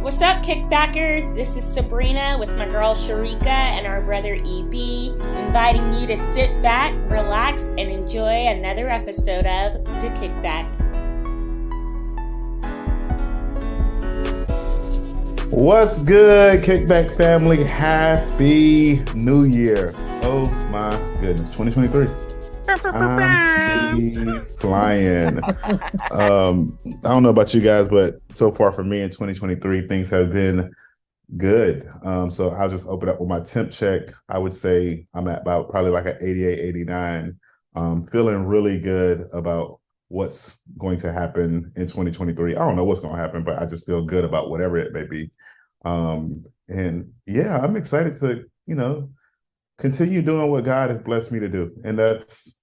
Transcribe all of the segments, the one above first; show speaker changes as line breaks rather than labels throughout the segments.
What's up, kickbackers? This is Sabrina with my girl Sharika and our brother EB, inviting you to sit back, relax, and enjoy another episode of The Kickback.
What's good, Kickback family? Happy New Year. Oh my goodness, 2023. I'm flying. I don't know about you guys, but so far for me in 2023, things have been good. So I'll just open up with my temp check. I would say I'm at about probably like an 88, 89. Feeling really good about what's going to happen in 2023. I don't know what's going to happen, but I just feel good about whatever it may be. And yeah, I'm excited to, continue doing what God has blessed me to do. And that's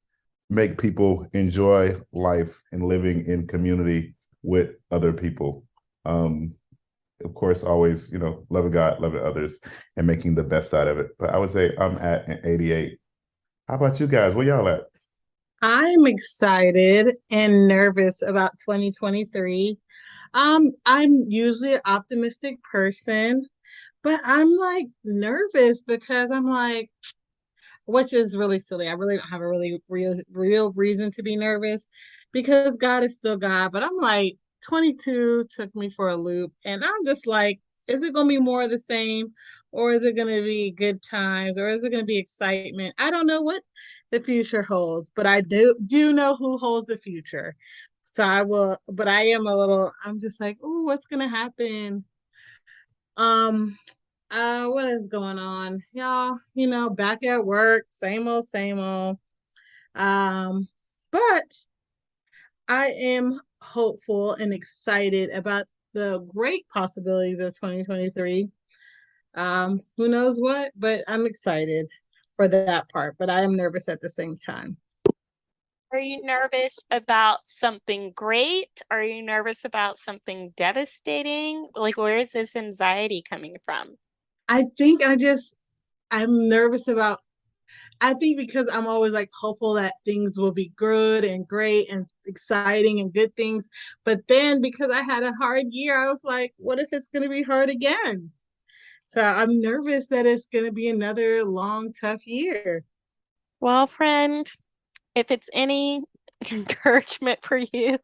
make people enjoy life and living in community with other people. Of course, always, loving God, loving others, and making the best out of it. But I would say I'm at an 88. How about you guys? Where y'all at?
I'm excited and nervous about 2023. I'm usually an optimistic person, but I'm like nervous because I'm like, which is really silly. I really don't have a really real reason to be nervous because God is still God. But I'm like, 22 took me for a loop, and I'm just like, is it going to be more of the same, or is it going to be good times, or is it going to be excitement? I don't know what the future holds, but I do know who holds the future. So I will, but I am a little. I'm just like, oh, what's going to happen? Um, what is going on, y'all? Back at work, same old, same old. But I am hopeful and excited about the great possibilities of 2023. Who knows what, but I'm excited for that part, but I am nervous at the same time.
Are you nervous about something great? Are you nervous about something devastating? Like, where is this anxiety coming from?
I think I'm nervous about, I think because I'm always like hopeful that things will be good and great and exciting and good things. But then because I had a hard year, I was like, what if it's going to be hard again? So I'm nervous that it's going to be another long, tough year.
Well, friend, if it's any encouragement for you,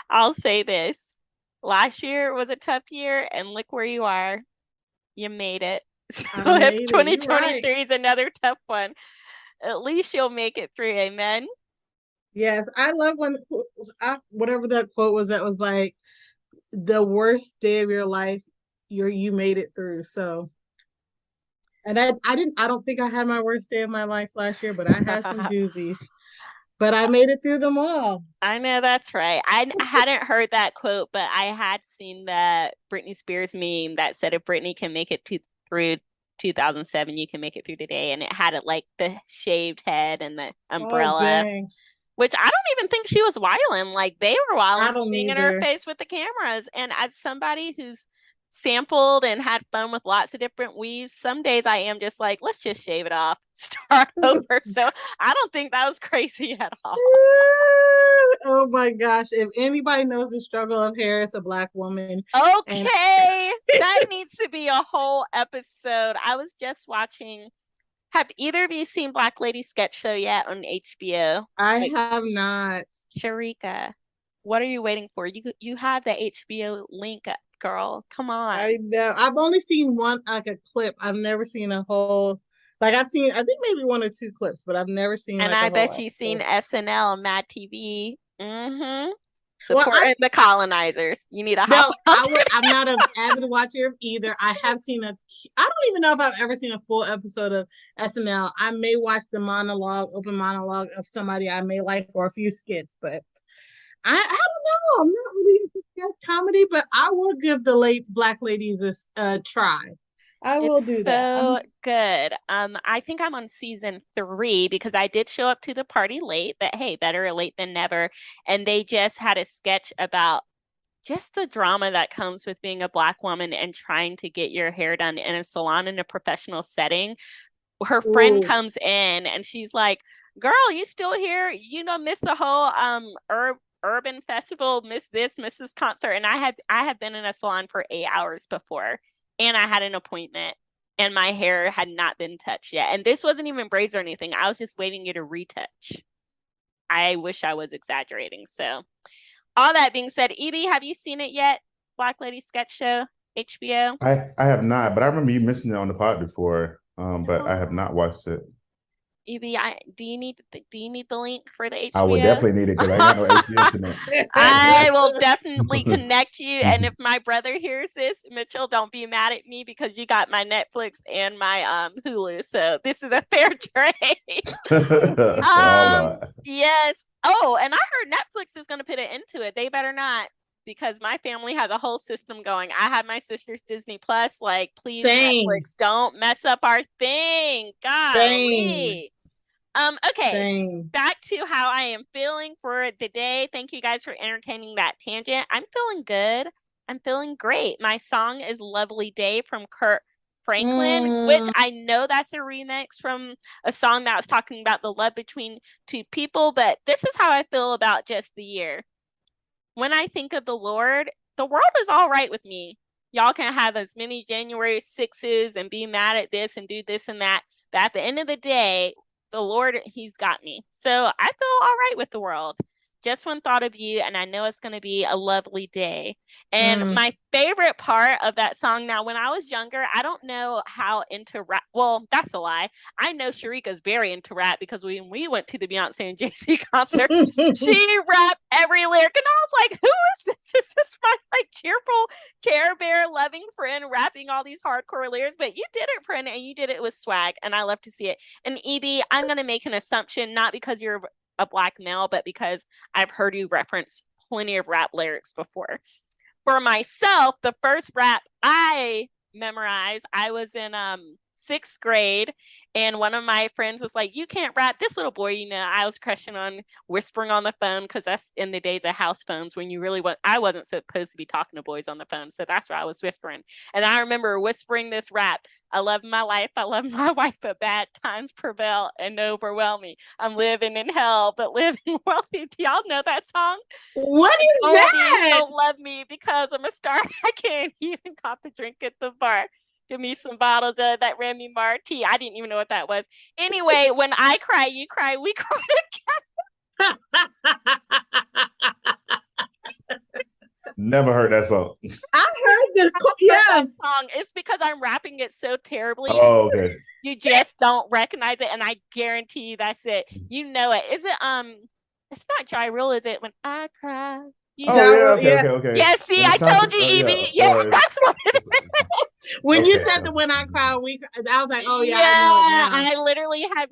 I'll say this. Last year was a tough year, and look where you are. You made it. So
I
if
made it. You're right.
2023 is another tough one, at least you'll make it through. Amen.
Yes, I love when whatever that quote was that was like the worst day of your life, you made it through. So, and I don't think I had my worst day of my life last year, but I had some doozies. But I made it through them all.
I know that's right. I hadn't heard that quote, but I had seen the Britney Spears meme that said if Britney can make it through 2007, you can make it through today. And it had it like the shaved head and the
Oh
umbrella,
dang.
which I don't even think she was wilding. Like they were
I
wilding,
don't
being in her
either.
face with the cameras. And as somebody who's sampled and had fun with lots of different weaves, some days I am just like, let's just shave it off, start over. So I don't think that was crazy at all.
Oh my gosh. If anybody knows the struggle of hair as a Black woman. And
Okay, that needs to be a whole episode. I was just watching. Have either of you seen Black Lady Sketch Show yet on HBO?
I
Like,
have not.
Sharika, what are you waiting for? You have the HBO link up, girl. Come on.
I know. I've only seen one, like a clip. I've never seen a whole, like I've seen, I think maybe one or two clips, but I've never seen
And
like a
I
whole
bet you've seen
episode.
SNL, Mad TV. Mm-hmm.
Well,
Supporting the colonizers. You need to hop
no,
on.
I'm not an avid watcher of either. I have seen I don't even know if I've ever seen a full episode of SNL. I may watch the open monologue of somebody I may like or a few skits, but I don't know. I'm not really into sketch comedy, but I will give the late Black ladies a try. I will
It's
do that.
so good. I think I'm on season 3 because I did show up to the party late, but hey, better late than never. And they just had a sketch about just the drama that comes with being a Black woman and trying to get your hair done in a salon in a professional setting. Her friend
Ooh.
comes in and she's like, "Girl, you still here? You don't miss the whole herb urban festival, miss this, miss this concert. And I had been in a salon for 8 hours before, and I had an appointment, and my hair had not been touched yet. And this wasn't even braids or anything. I was just waiting to get a retouch. I wish I was exaggerating. So all that being said, Evie, have you seen it yet? Black Lady Sketch Show, HBO?
I have not, but I remember you mentioned it on the pod before. But I have
Oh,
not watched it.
Evie, do you need the link for the
I would
HBO?
definitely need it because I ain't got no HBO internet.
I will definitely connect you. And if my brother hears this, Mitchell, don't be mad at me because you got my Netflix and my Hulu. So this is a fair trade.
All right.
Yes. Oh, and I heard Netflix is gonna put it into it. They better not, because my family has a whole system going. I have my sister's Disney Plus. Like, please,
Same.
Netflix, don't mess up our thing.
Same.
Golly. Okay.
Same.
Back to how I am feeling for the day. Thank you guys for entertaining that tangent. I'm feeling good. I'm feeling great. My song is Lovely Day from Kurt Franklin, which
Mm.
I know that's a remix from a song that was talking about the love between two people, but this is how I feel about just the year. When I think of the Lord, the world is all right with me. Y'all can have as many January 6s and be mad at this and do this and that. But at the end of the day, the Lord, He's got me. So I feel all right with the world. Just one thought of you, and I know it's going to be a lovely day. And
Mm.
my favorite part of that song, now, when I was younger, I don't know how into rap. Well, that's a lie. I know Sharika's very into rap because when we went to the Beyonce and Jay-Z concert, she rapped every lyric, and I was like, who is this? Is this my like cheerful Care Bear loving friend rapping all these hardcore lyrics? But you did it, friend, and you did it with swag, and I love to see it. And Evie, I'm gonna make an assumption, not because you're a black male, but because I've heard you reference plenty of rap lyrics before. For myself, the first rap I memorized, I was in sixth grade, and one of my friends was like, "You can't rap." This little boy, I was crushing on, whispering on the phone, because that's in the days of house phones when you really want. I wasn't supposed to be talking to boys on the phone, so that's why I was whispering. And I remember whispering this rap: "I love my life, I love my wife, but bad times prevail and overwhelm me. I'm living in hell, but living wealthy." Do y'all know that song?
What
And
is
Goldie
that?
don't love me because I'm a star. I can't even cop a drink at the bar. Give me some bottles of that Remy Marti. I didn't even know what that was. Anyway, when I cry, you cry, we cry
Never heard that song.
I heard the
that
yes.
song. It's because I'm rapping it so terribly.
Oh, okay.
You just don't recognize it, and I guarantee you that's it. You know it. Is it it's not dry rule, is it? When I cry, you
Oh
cry.
yeah,
Gyro,
okay,
yeah.
okay, okay.
Yeah, see,
And the
I told
chocolate,
you,
yeah,
Evie. Yeah, that's what it is.
When you
okay.
said the when I cry, I was like, oh yeah,
Yeah,
I know it now.
I literally have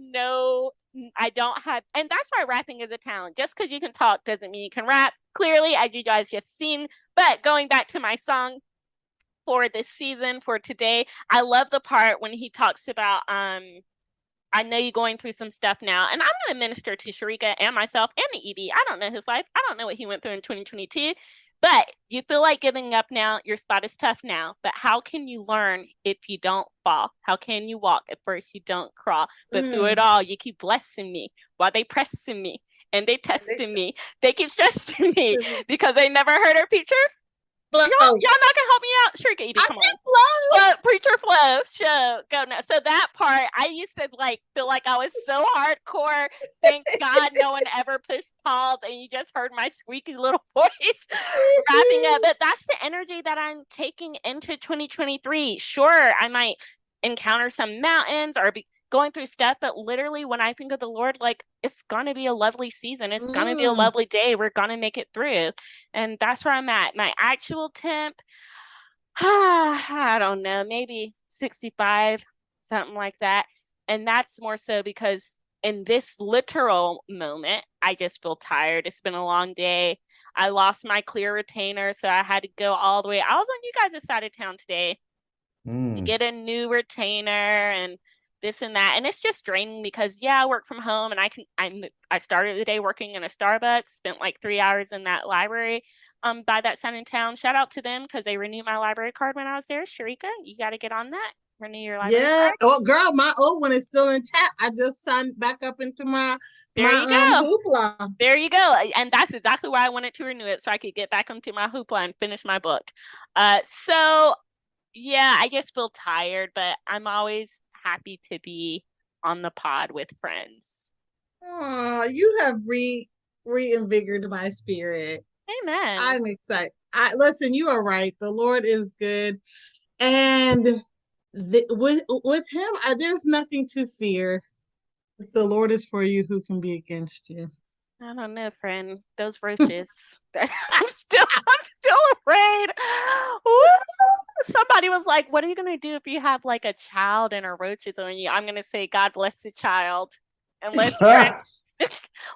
I don't have, and that's why rapping is a talent. Just because you can talk doesn't mean you can rap. Clearly, as you guys just seen. But going back to my song for this season, for today, I love the part when he talks about, I know you're going through some stuff now, and I'm going to minister to Sharika and myself and Evie. I don't know his life. I don't know what he went through in 2022, but you feel like giving up now. Your spot is tough now, but how can you learn if you don't fall? How can you walk if first you don't crawl? But through it all, you keep blessing me while they pressing me and they testing me. They keep stressing me because they never heard our future.
Flow.
Y'all not gonna help me out? Sure, Evie,
I
come
said
on.
flow.
Well, preacher flow, show, go now. So that part, I used to like feel like I was so hardcore. Thank God no one ever pushed pause, and you just heard my squeaky little voice wrapping up. But that's the energy that I'm taking into 2023. Sure, I might encounter some mountains or be going through stuff, but literally when I think of the Lord, like, it's gonna be a lovely season, it's gonna be a lovely day, we're gonna make it through. And that's where I'm at. My actual temp, I don't know, maybe 65, something like that. And that's more so because in this literal moment, I just feel tired. It's been a long day. I lost my clear retainer, so I had to go all the way. I was on you guys' side of town today to get a new retainer and this and that. And it's just draining because I work from home, and I started the day working in a Starbucks, spent like 3 hours in that library by that sun in town. Shout out to them because they renewed my library card when I was there. Sharika, you got to get on that. Renew your library
Yeah.
card.
Oh, girl, my old one is still intact. I just signed back up into my
There you go.
hoopla.
There you go. And that's exactly why I wanted to renew it so I could get back into my hoopla and finish my book. So yeah, I just feel tired, but I'm always happy to be on the pod with friends.
Oh, you have reinvigorated my spirit.
Amen.
I'm excited. I listen, you are right. The Lord is good. And with him, there's nothing to fear. If the Lord is for you, who can be against you?
I don't know, friend. Those roaches. I'm still afraid. Woo! Somebody was like, "What are you gonna do if you have like a child and a roaches on you?" I'm gonna say, "God bless the child." Unless you're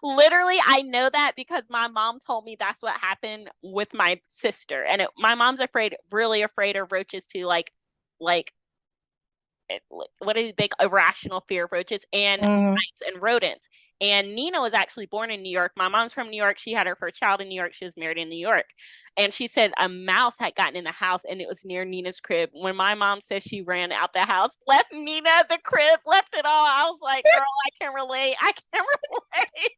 literally, I know that because my mom told me that's what happened with my sister, and my mom's afraid, really afraid of roaches too, like what is they irrational fear of roaches and
Mhm.
mice and rodents. And Nina was actually born in New York. My mom's from New York. She had her first child in New York. She was married in New York. And she said a mouse had gotten in the house and it was near Nina's crib. When my mom said she ran out the house, left Nina at the crib, left it all, I was like, girl, I can relate. I can relate.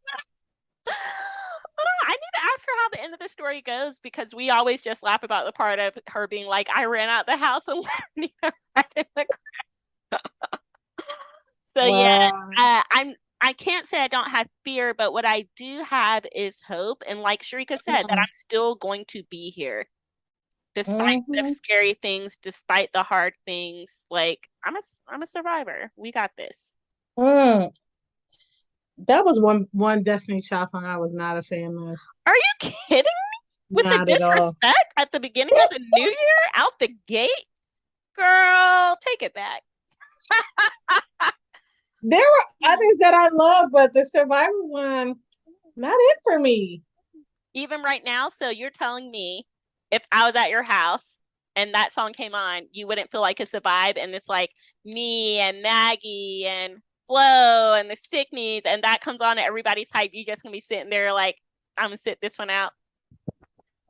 I need to ask her how the end of the story goes because we always just laugh about the part of her being like, I ran out the house and left Nina right in the crib. So yeah,
Wow.
I can't say I don't have fear, but what I do have is hope. And like Sharika said, that I'm still going to be here despite the
Mhm.
scary things, despite the hard things. Like I'm a survivor. We got this.
Mm. That was one Destiny Child song I was not a fan of.
Are you kidding me? With the
Not at all.
disrespect at the beginning of the new year, out the gate, girl, take it back.
There were others that I love, but the Survivor one, not it for me.
Even right now, so you're telling me if I was at your house and that song came on, you wouldn't feel like it's a vibe and it's like me and Maggie and Flo and the Stickneys and that comes on and everybody's hype. You just gonna be sitting there like, I'm gonna sit this one out.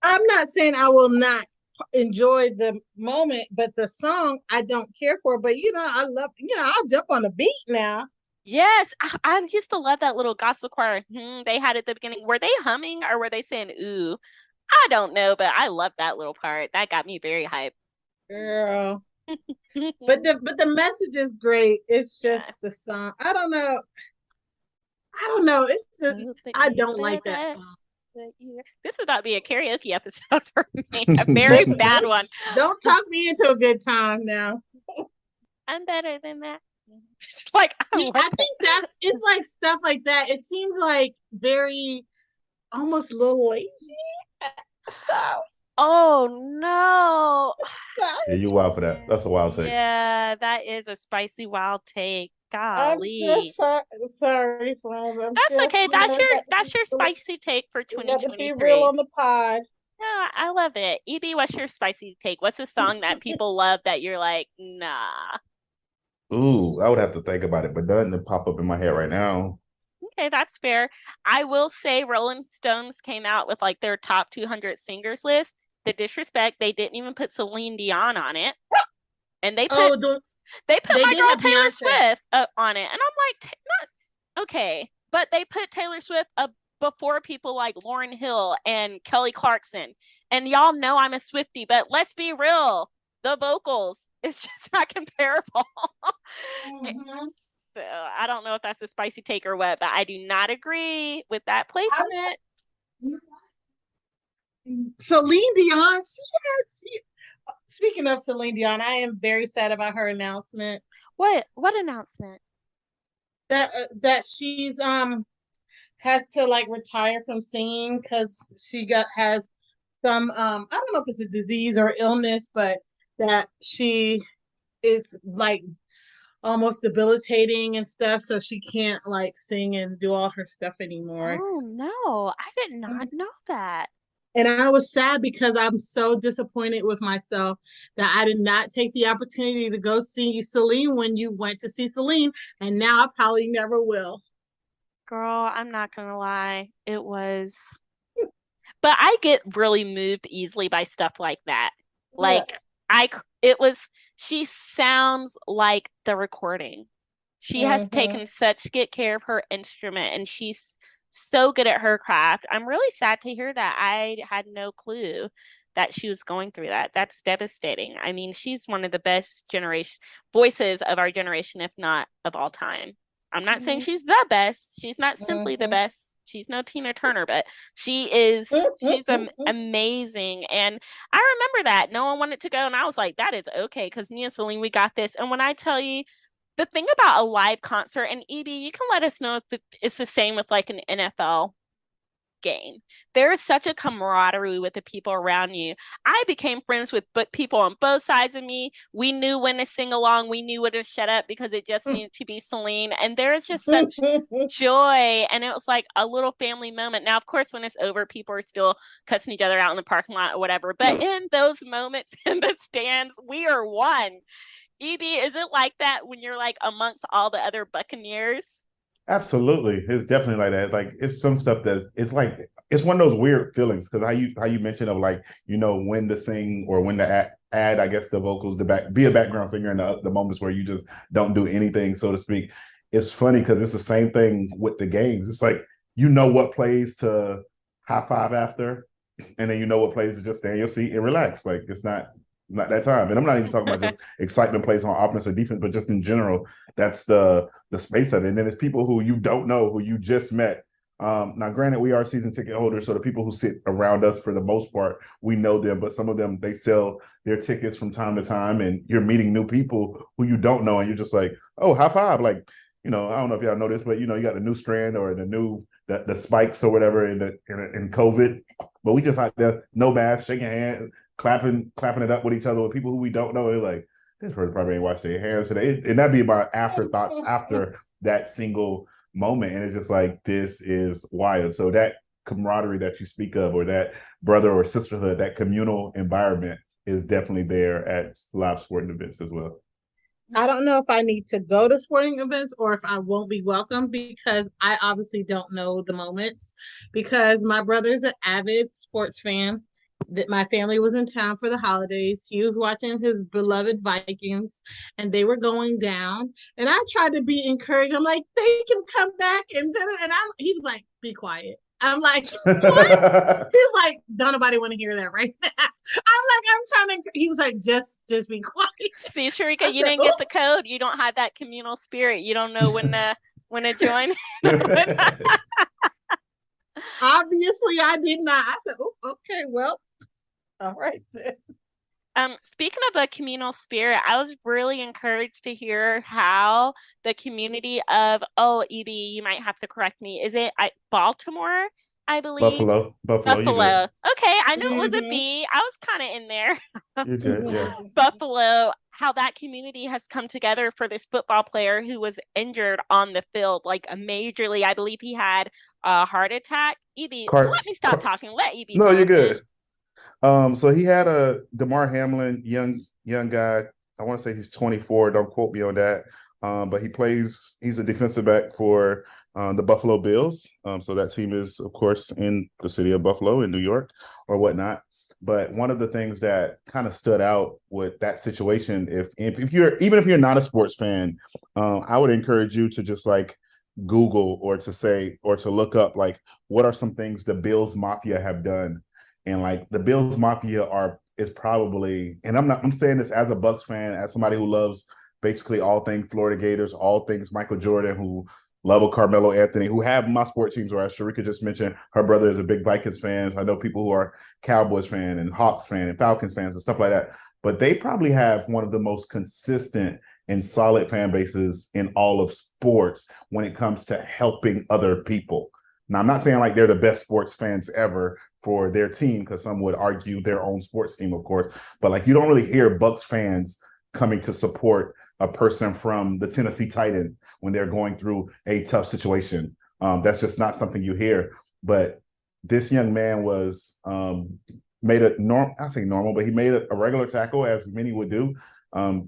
I'm not saying I will not enjoy the moment, but the song I don't care for. But I love, I'll jump on the beat now.
Yes, I used to love that little gospel choir they had at the beginning. Were they humming or were they saying ooh? I don't know, but I love that little part. That got me very hyped.
Girl. But the message is great. It's just
Yeah.
the song. I don't know. I don't know. It's just
Hope that
I
you
don't
the
like that song.
best that you. This is about to be a karaoke episode for me. A very bad one.
Don't talk me into a good time now.
I'm better than that. Like I
See,
love
I
it.
think it's like stuff like that. It seems like very almost a little lazy. So
Oh no.
Yeah, you wild for that.
Yeah,
That's a wild take.
yeah, that is a spicy wild take.
I'm
Golly.
just sorry, friends. I'm
That's
just
okay. That's your
we
spicy take for
got to be real
2023.
on the pod.
Yeah, I love it. EB, what's your spicy take? What's a song that people love that you're like, nah?
Ooh, I would have to think about it, but nothing to pop up in my head right now.
Okay, that's fair. I will say Rolling Stones came out with like their top 200 singers list. The disrespect, they didn't even put Celine Dion on it. And
Oh,
they put
they
my
did
girl
have
Taylor
Beyonce.
Swift on it. And I'm like, not okay. But they put Taylor Swift up before people like Lauryn Hill and Kelly Clarkson. And y'all know I'm a Swiftie, but let's be real. The vocals, it's just not comparable.
Mhm.
So I don't know if that's a spicy take or what, but I do not agree with that placement.
Celine Dion. Speaking of Celine Dion, I am very sad about her announcement
What announcement?
that she's has to like retire from singing because she got has some I don't know if it's a disease or illness, but that she is like almost debilitating and stuff, so she can't like sing and do all her stuff anymore.
Oh no, I did not know that.
And I was sad because I'm so disappointed with myself that I did not take the opportunity to go see Celine when you went to see Celine, and now I probably never will.
Girl, I'm not gonna lie. It was, but I get really moved easily by stuff like that.
Yeah.
Like it was, she sounds like the recording. She has
Mm-hmm.
taken such good care of her instrument and she's so good at her craft. I'm really sad to hear that. I had no clue that she was going through that. That's devastating. I mean, she's one of the best generation voices of our generation, if not of all time. I'm not saying she's the best. She's not simply the
Mm-hmm.
best. She's no Tina Turner, but she's amazing. And I remember that no one wanted to go, and I was like, that is okay because me and Celine, we got this. And when I tell you the thing about a live concert, and Edie, you can let us know if it's the same with like an NFL game. There is such a camaraderie with the people around you. I became friends with people on both sides of me. We knew when to sing along. We knew when to shut up because it just needed to be Celine. And there is just such joy. And it was like a little family moment. Now, of course, when it's over, people are still cussing each other out in the parking lot or whatever. But in those moments in the stands, we are one. Evie, is it like that when you're like amongst all the other Buccaneers?
Absolutely, it's definitely like that. Like it's some stuff that it's like it's one of those weird feelings because how you mentioned of like when to sing or when to add I guess the vocals to back be a background singer in the moments where you just don't do anything so to speak. It's funny because it's the same thing with the games. It's like what plays to high five after, and then what plays to just stay in your seat and relax. Like it's not that time. And I'm not even talking about just excitement plays on offense or defense, but just in general, that's the space of it. And then there's people who you don't know, who you just met. Now, granted, we are season ticket holders, so the people who sit around us, for the most part, we know them. But some of them, they sell their tickets from time to time, and you're meeting new people who you don't know, and you're just like, oh, high five! Like, I don't know if y'all know this, but you got the new strand or the spikes or whatever in COVID. But we just like there, no mask, shaking hands, clapping it up with each other with people who we don't know. It's like this person probably ain't washed their hands today, and that'd be about afterthoughts after that single moment, and it's just like this is wild. So that camaraderie that you speak of, or that brother or sisterhood, that communal environment is definitely there at live sporting events as well.
I don't know if I need to go to sporting events or if I won't be welcome because I obviously don't know the moments. Because my brother's an avid sports fan. That my family was in town for the holidays. He was watching his beloved Vikings, and they were going down. And I tried to be encouraged. I'm like, they can come back, he was like, be quiet. I'm like, what? He's like, don't nobody want to hear that right now. I'm like, I'm trying to. He was like, just be quiet.
See, Sharika,
I
you
said,
didn't
oh.
get the code. You don't have that communal spirit. You don't know when to join.
Obviously, I did not. I said, oh, okay, well, all right then.
Speaking of the communal spirit, I was really encouraged to hear how the community of, oh, Evie, you might have to correct me. Is it Baltimore, I believe?
Buffalo, you
Buffalo.
good?
Okay, I knew it was a
Mm-hmm.
B. I was kind of in there.
You good? Yeah.
Buffalo, how that community has come together for this football player who was injured on the field, like a majorly. I believe he had a heart attack. Evie,
Car,
let me stop
car
talking. Let Evie
No,
fill
you're
us in.
good. So he had a Damar Hamlin, young guy. I want to say he's 24. Don't quote me on that. But he's a defensive back for the Buffalo Bills. So that team is, of course, in the city of Buffalo in New York or whatnot. But one of the things that kind of stood out with that situation, if you're not a sports fan, I would encourage you to just like Google or to look up like what are some things the Bills Mafia have done, and like the Bills Mafia is probably, and I'm saying this as a Bucks fan, as somebody who loves basically all things Florida Gators, all things Michael Jordan, who love a Carmelo Anthony, who have my sports teams. Where as Sharika just mentioned, her brother is a big Vikings fan. I know people who are Cowboys fan and Hawks fan and Falcons fans and stuff like that. But they probably have one of the most consistent and solid fan bases in all of sports when it comes to helping other people. Now, I'm not saying like they're the best sports fans ever for their team, because some would argue their own sports team, of course. But like you don't really hear Bucks fans coming to support a person from the Tennessee Titans when they're going through a tough situation. That's just not something you hear. But this young man was made I say normal, but he made a regular tackle, as many would do,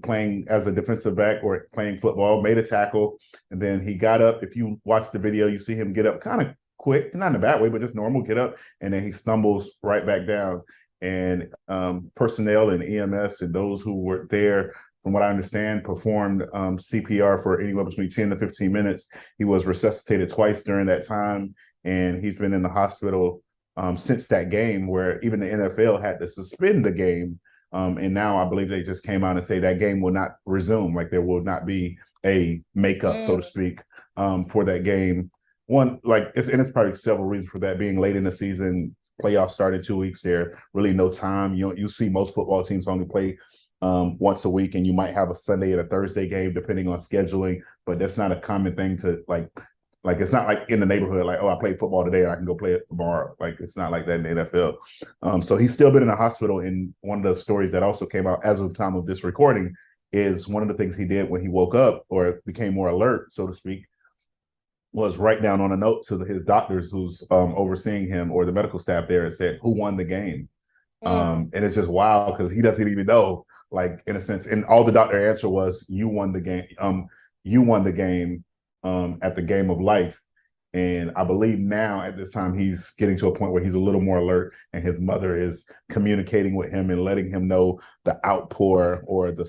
playing as a defensive back or playing football, made a tackle, and then he got up. If you watch the video, you see him get up kind of quick, not in a bad way, but just normal get up, and then he stumbles right back down. and personnel and EMS and those who were there, from what I understand, performed CPR for anywhere between 10 to 15 minutes. He was resuscitated twice during that time, and he's been in the hospital since that game, where even the NFL had to suspend the game. And now I believe they just came out and say that game will not resume. Like there will not be a makeup, so to speak, for that game. It's probably several reasons for that, being late in the season, playoffs start in 2 weeks. There really no time. You see most football teams only play once a week, and you might have a Sunday and a Thursday game depending on scheduling. But that's not a common thing to like it's not like in the neighborhood, like, oh, I played football today and I can go play it tomorrow. Like it's not like that in the NFL. So he's still been in the hospital. And one of the stories that also came out as of the time of this recording is one of the things he did when he woke up or became more alert, so to speak, was write down on a note to his doctors who's overseeing him or the medical staff there and said, who won the game? And it's just wild because he doesn't even know, like, in a sense. And all the doctor answer was, you won the game. You won the game at the game of life. And I believe now at this time, he's getting to a point where he's a little more alert, and his mother is communicating with him and letting him know the outpour or the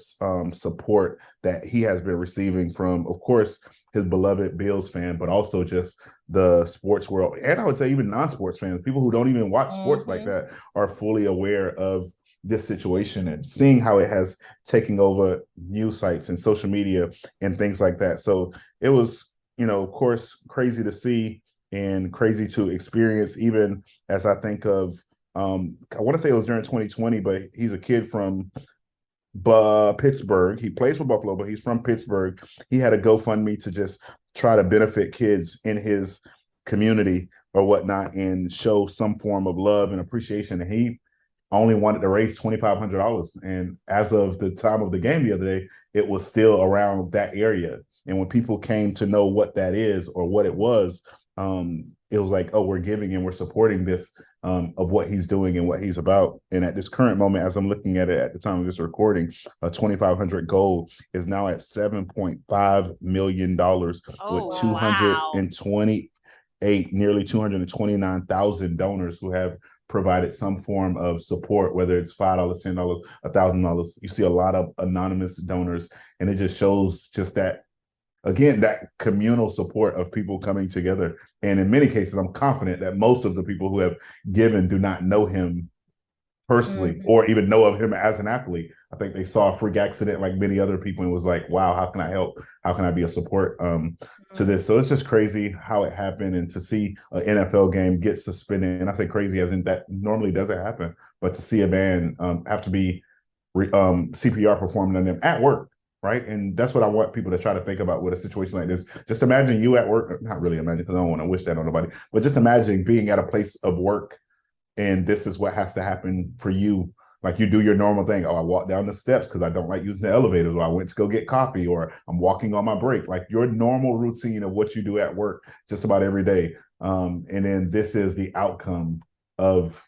support that he has been receiving from, of course, his beloved Bills fan, but also just the sports world. And I would say even non-sports fans, people who don't even watch sports like that, are fully aware of this situation and seeing how it has taken over news sites and social media and things like that. So it was, of course, crazy to see and crazy to experience, even as I think of, I want to say it was during 2020, but he's a kid from Pittsburgh. He plays for Buffalo, but he's from Pittsburgh. He had a GoFundMe to just try to benefit kids in his community or whatnot and show some form of love and appreciation. And he only wanted to raise $2,500. And as of the time of the game the other day, it was still around that area. And when people came to know what that is or what it was like, oh, we're giving and we're supporting this of what he's doing and what he's about. And at this current moment, as I'm looking at it at the time of this recording, a 2,500 goal is now at $7.5 million with 228, nearly 229,000 donors who have provided some form of support, whether it's $5, $10, $1,000. You see a lot of anonymous donors, and it just shows just that, again, that communal support of people coming together. And in many cases, I'm confident that most of the people who have given do not know him personally or even know of him as an athlete. I think they saw a freak accident like many other people and was like, wow, how can I help? How can I be a support to this? So it's just crazy how it happened, and to see an NFL game get suspended. And I say crazy as in that normally doesn't happen, but to see a man have to be CPR performed on them at work. Right. And that's what I want people to try to think about with a situation like this. Just imagine you at work, not really imagine, because I don't want to wish that on nobody, but just imagine being at a place of work and this is what has to happen for you. Like you do your normal thing. Oh, I walk down the steps because I don't like using the elevators, or I went to go get coffee, or I'm walking on my break. Like your normal routine of what you do at work just about every day. And then this is the outcome of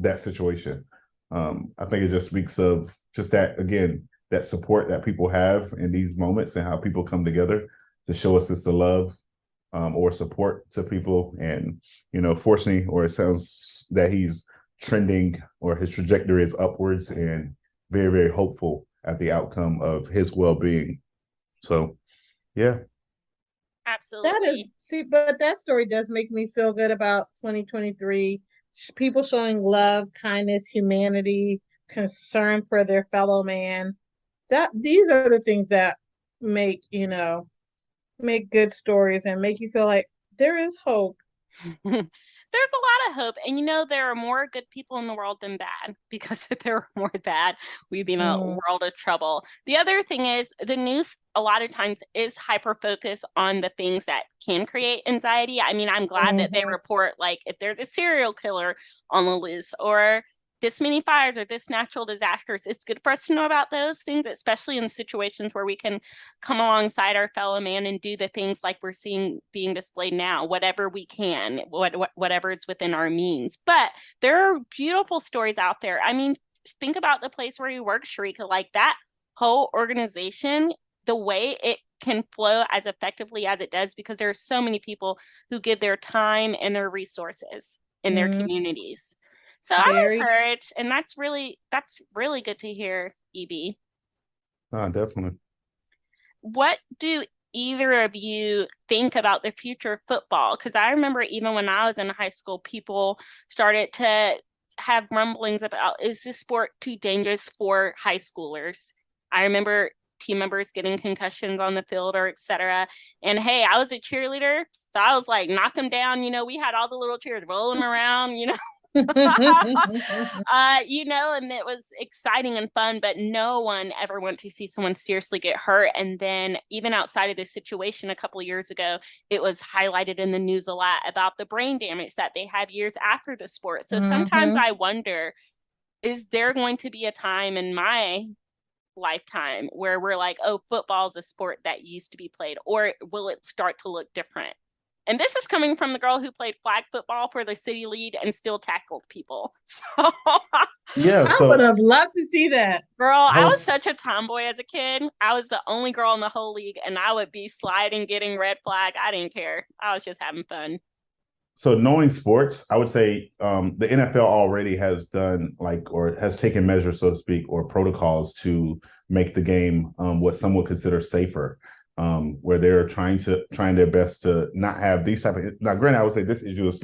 that situation. I think it just speaks of just that, again, that support that people have in these moments and how people come together to show us it's the love or support to people. And, fortunately, or it sounds that he's trending or his trajectory is upwards, and very, very hopeful at the outcome of his well-being. So, yeah.
Absolutely.
But that story does make me feel good about 2023. People showing love, kindness, humanity, concern for their fellow man. These are the things that make good stories and make you feel like there is hope.
There's a lot of hope, and there are more good people in the world than bad, because if there were more bad, we'd be in a world of trouble. The other thing is the news a lot of times is hyper focused on the things that can create anxiety. I mean, I'm glad that they report, like, if there's a serial killer on the loose or this many fires or this natural disasters. It's good for us to know about those things, especially in situations where we can come alongside our fellow man and do the things like we're seeing being displayed now, whatever we can, whatever is within our means. But there are beautiful stories out there. I mean, think about the place where you work, Sharika, like that whole organization, the way it can flow as effectively as it does, because there are so many people who give their time and their resources in their communities. So I'm
Very.
encouraged, and that's really good to hear, EB.
Definitely.
What do either of you think about the future of football? Because I remember even when I was in high school, people started to have rumblings about, is this sport too dangerous for high schoolers? I remember team members getting concussions on the field or etc. And hey, I was a cheerleader, so I was like, knock them down. We had all the little cheers, roll them around, and it was exciting and fun, but no one ever went to see someone seriously get hurt. And then even outside of this situation a couple of years ago, it was highlighted in the news a lot about the brain damage that they have years after the sport. So sometimes I wonder, is there going to be a time in my lifetime where we're like, oh, football is a sport that used to be played, or will it start to look different? And this is coming from the girl who played flag football for the city lead and still tackled people. So,
Yeah.
I would
So
have loved to see that.
girl,
I
I was
was
such a tomboy as a kid. I was the only girl in the whole league, and I would be sliding, getting red flag. I didn't care. I was just having fun.
So knowing sports, I would say the NFL already has done or has taken measures, so to speak, or protocols to make the game what some would consider safer. Where they're trying their best to not have these type of. Now, granted, I would say this issue is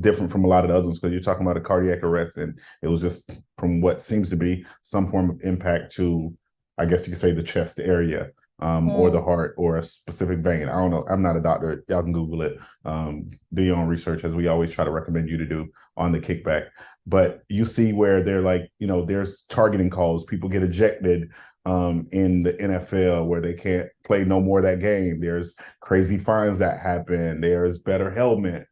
different from a lot of the other ones because you're talking about a cardiac arrest, and it was just from what seems to be some form of impact to, I guess you could say, the chest area. Or the heart or a specific vein. I don't know. I'm not a doctor. Y'all can Google it. Do your own research, as we always try to recommend you to do on the kickback. But you see where they're like, there's targeting calls. People get ejected in the NFL where they can't play no more of that game. There's crazy fines that happen. There's better helmet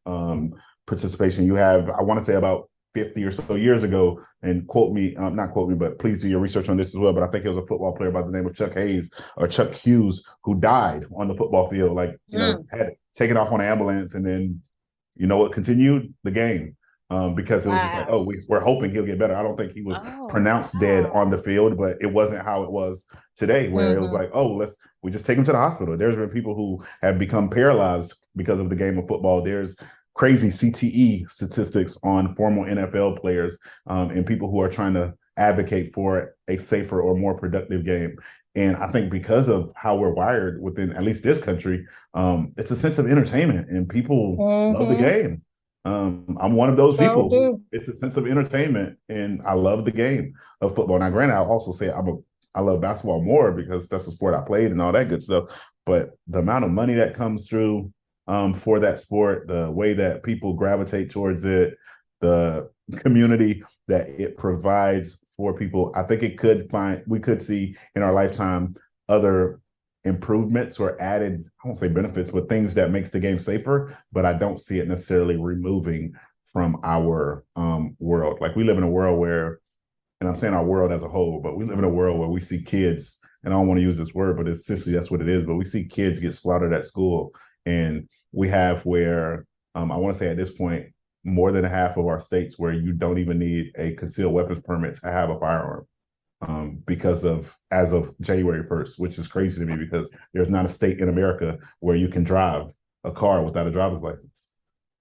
participation. You have, I want to say about 50 or so years ago, and not quote me, but please do your research on this as well. But I think it was a football player by the name of Chuck Hayes or Chuck Hughes who died on the football field, had taken off on an ambulance, and then continued the game because it was just like, oh, we're hoping he'll get better. I don't think he was pronounced dead on the field, but it wasn't how it was today, where it was like, oh, we just take him to the hospital. There's been people who have become paralyzed because of the game of football. There's crazy CTE statistics on former NFL players and people who are trying to advocate for a safer or more productive game. And I think because of how we're wired within at least this country, it's a sense of entertainment and people love the game. I'm one of those people. It's a sense of entertainment and I love the game of football. Now, granted, I'll also say I love basketball more because that's the sport I played and all that good stuff. But the amount of money that comes through for that sport, the way that people gravitate towards it, the community that it provides for people, I think we could see in our lifetime other improvements or added, I won't say benefits, but things that makes the game safer. But I don't see it necessarily removing from our world. Like we live in a world where, and I'm saying our world as a whole, but we live in a world where we see kids, and I don't want to use this word, but essentially that's what it is. But we see kids get slaughtered at school. And we have where I want to say at this point, more than half of our states where you don't even need a concealed weapons permit to have a firearm as of January 1st, which is crazy to me because there's not a state in America where you can drive a car without a driver's license.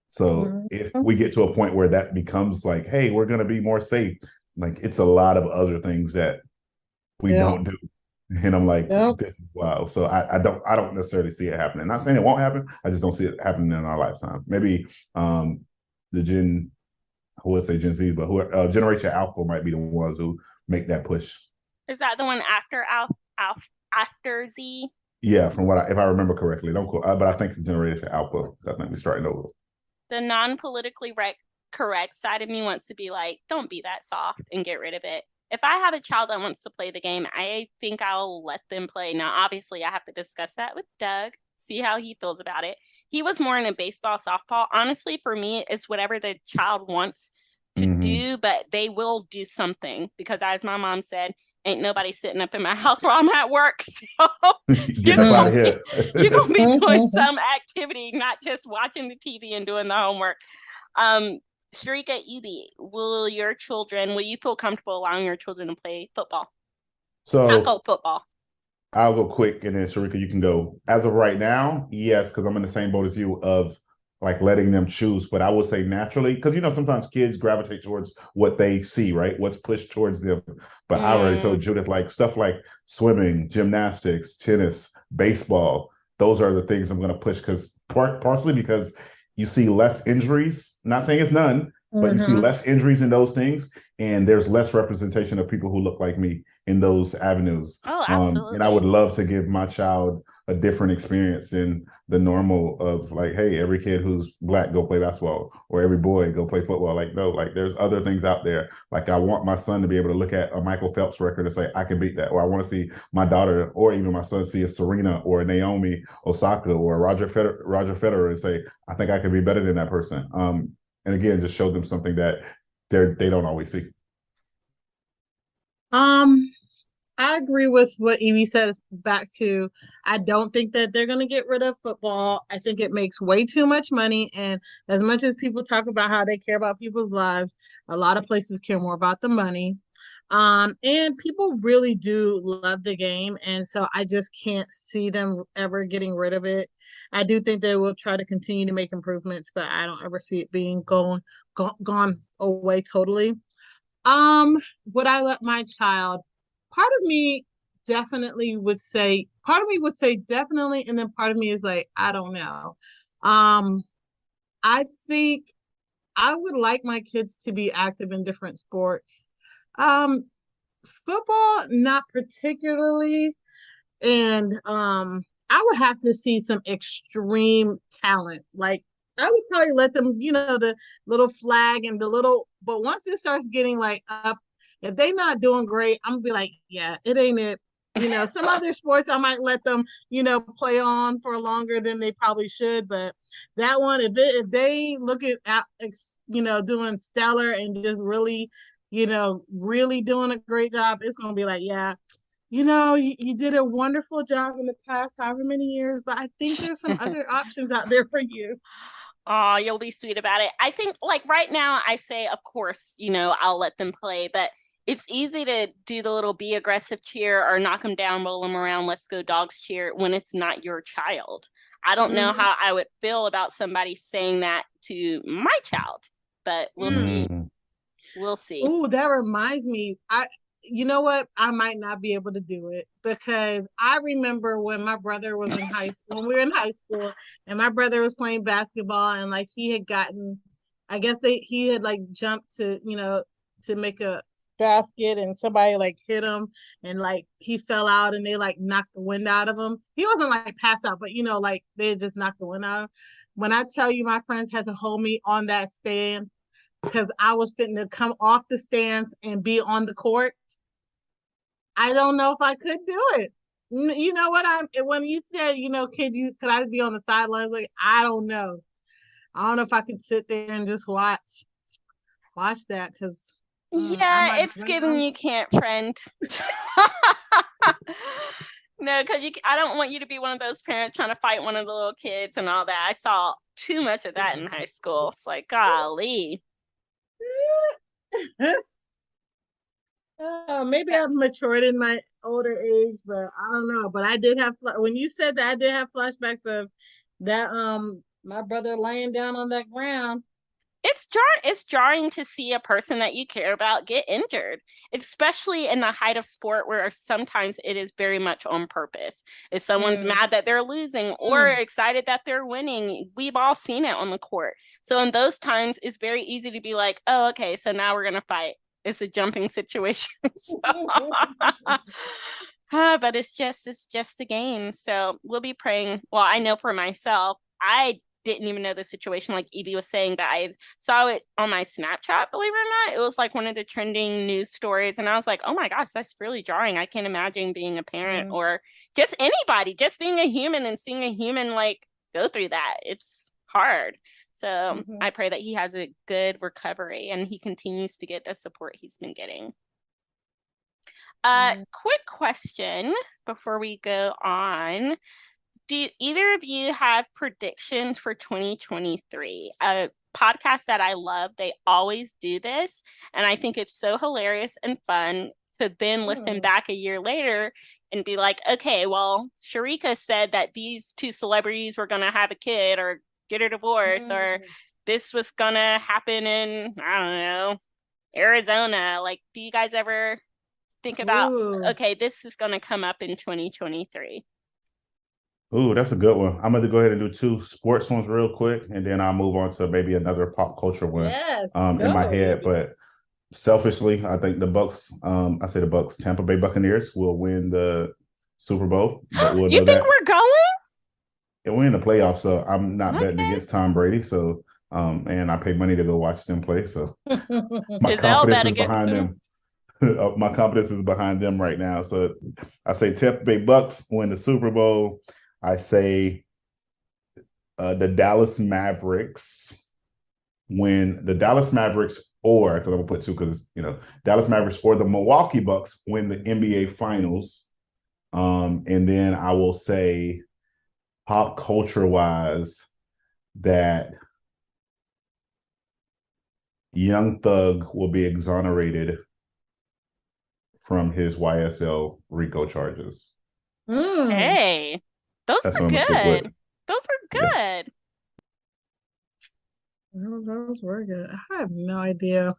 So if we get to a point where that becomes like, hey, we're going to be more safe, like it's a lot of other things that we don't do. And I'm like, this is wild. So I don't necessarily see it happening. Not saying it won't happen. I just don't see it happening in our lifetime. Maybe I would say Gen Z, but Generation Alpha might be the ones who make that push.
Is that the one after Z?
Yeah, from if I remember correctly. Don't quote, but I think it's Generation Alpha. I think we're starting over.
The non-politically correct side of me wants to be like, don't be that soft and get rid of it. If I have a child that wants to play the game, I think I'll let them play. Now, obviously, I have to discuss that with Doug, see how he feels about it. He was more in a baseball, softball. Honestly, for me, it's whatever the child wants to do, but they will do something because, as my mom said, ain't nobody sitting up in my house while I'm at work. So
get up out of here.
You're going to be doing some activity, not just watching the TV and doing the homework. Sharika, Edie, will you feel comfortable allowing your children to play football?
So
tackle football.
I'll go quick and then Sharika, you can go. As of right now, yes, because I'm in the same boat as you of, like letting them choose. But I would say naturally, because sometimes kids gravitate towards what they see, right? What's pushed towards them. But I already
Mm.
told Judith, like stuff like swimming, gymnastics, tennis, baseball. Those are the things I'm going to push because partially because you see less injuries. Not saying it's none, but you see
Mm-hmm.
less injuries in those things, and there's less representation of people who look like me in those avenues.
Oh,
And I would
absolutely.
love to give my child a different experience than the normal of like, hey, every kid who's black go play basketball, or every boy go play football. Like, no, like there's other things out there. Like I want my son to be able to look at a Michael Phelps record and say, I can beat that. Or I want to see my daughter or even my son see a Serena or a Naomi Osaka or a Roger Federer and say, I think I can be better than that person. And again, just show them something that they don't always see.
Um, I agree with what Evie says back to I don't think that they're going to get rid of football. I think it makes way too much money. And as much as people talk about how they care about people's lives, a lot of places care more about the money. And people really do love the game. And so I just can't see them ever getting rid of it. I do think they will try to continue to make improvements, but I don't ever see it being gone away totally. Would I let my child? Part of me part of me would say definitely, and then part of me is like, I don't know. Um, I think I would like my kids to be active in different sports. Um, Football, not particularly. And I would have to see some extreme talent. Like I would probably let them, the little flag and the little, but once it starts getting like up, if they not doing great, I'm gonna be like, yeah, it ain't it. Some other sports I might let them, play on for longer than they probably should. But that one, if they look at doing stellar and just really, really doing a great job, it's gonna be like, yeah, you did a wonderful job in the past however many years, but I think there's some other options out there for you.
Oh, you'll be sweet about it. I think like right now I say, of course, I'll let them play, but it's easy to do the little be aggressive cheer or knock them down, roll them around, let's go dogs cheer when it's not your child. I don't know
Mm-hmm.
how I would feel about somebody saying that to my child, but we'll see.
Mm.
We'll see.
Oh, that reminds me. You know what? I might not be able to do it because I remember when my brother was in high school, when we were in high school, and my brother was playing basketball, and like he had gotten, I guess he had like jumped to make a basket, and somebody like hit him, and like he fell out, and they like knocked the wind out of him. He wasn't like passed out, but like they had just knocked the wind out of him. When I tell you, my friends had to hold me on that stand because I was fitting to come off the stands and be on the court. I don't know if I could do it. You know what I'm when you said, could I be on the sidelines? Like, I don't know. I don't know if I could sit there and just watch that because I
Yeah,
might
it's giving you can't, friend. No, because I don't want you to be one of those parents trying to fight one of the little kids and all that. I saw too much of that in high school. It's like, golly.
Maybe I've matured in my older age, but I don't know. But I did have when you said that, I did have flashbacks of that my brother laying down on that ground.
It's jarring to see a person that you care about get injured, especially in the height of sport where sometimes it is very much on purpose. If someone's
Mm,
mad that they're losing or
mm.
excited that they're winning, we've all seen it on the court. So in those times, it's very easy to be like, oh, okay, so now we're gonna fight. It's a jumping situation. So, but it's just the game. So we'll be praying. Well, I know for myself, I didn't even know the situation like Evie was saying that I saw it on my Snapchat, believe it or not. It was like one of the trending news stories. And I was like, oh my gosh, that's really jarring. I can't imagine being a parent
Mm,
or just anybody, just being a human and seeing a human like go through that. It's hard. So
mhm,
I pray that he has a good recovery and he continues to get the support he's been getting.
mm.
Quick question before we go on. Do either of you have predictions for 2023? A podcast that I love, they always do this. And I think it's so hilarious and fun to then listen
Mm.
back a year later and be like, okay, well, Sharika said that these two celebrities were going to have a kid or get a divorce, or
Mm.
this was gonna happen in, I don't know, Arizona. Like, do you guys ever think about,
Ooh.
okay, this is gonna come up in 2023?
Ooh, that's a good one. I'm going to go ahead and do two sports ones real quick, and then I'll move on to maybe another pop culture one
Yes,
in my
go.
head. But selfishly, I think the Bucks, I say the Bucks, Tampa Bay Buccaneers will win the Super Bowl, but we'll
You
know
think
that.
we're going?
And we're in the playoffs, so I'm not betting
Okay.
against Tom Brady. So, and I pay money to go watch them play. So my
Giselle
confidence
bet
is
against
behind
him.
them. My confidence is behind them right now. So I say Tampa Bay Bucks win the Super Bowl. I say the Dallas Mavericks win the Dallas Mavericks, or because I'm gonna put two, because Dallas Mavericks or the Milwaukee Bucks win the NBA Finals. And then I will say pop culture wise that Young Thug will be exonerated from his YSL RICO charges.
Mm.
Hey, those
That's
were
what I'm gonna stick with.
good. Those were
Yeah.
good.
Those were good. I have no idea.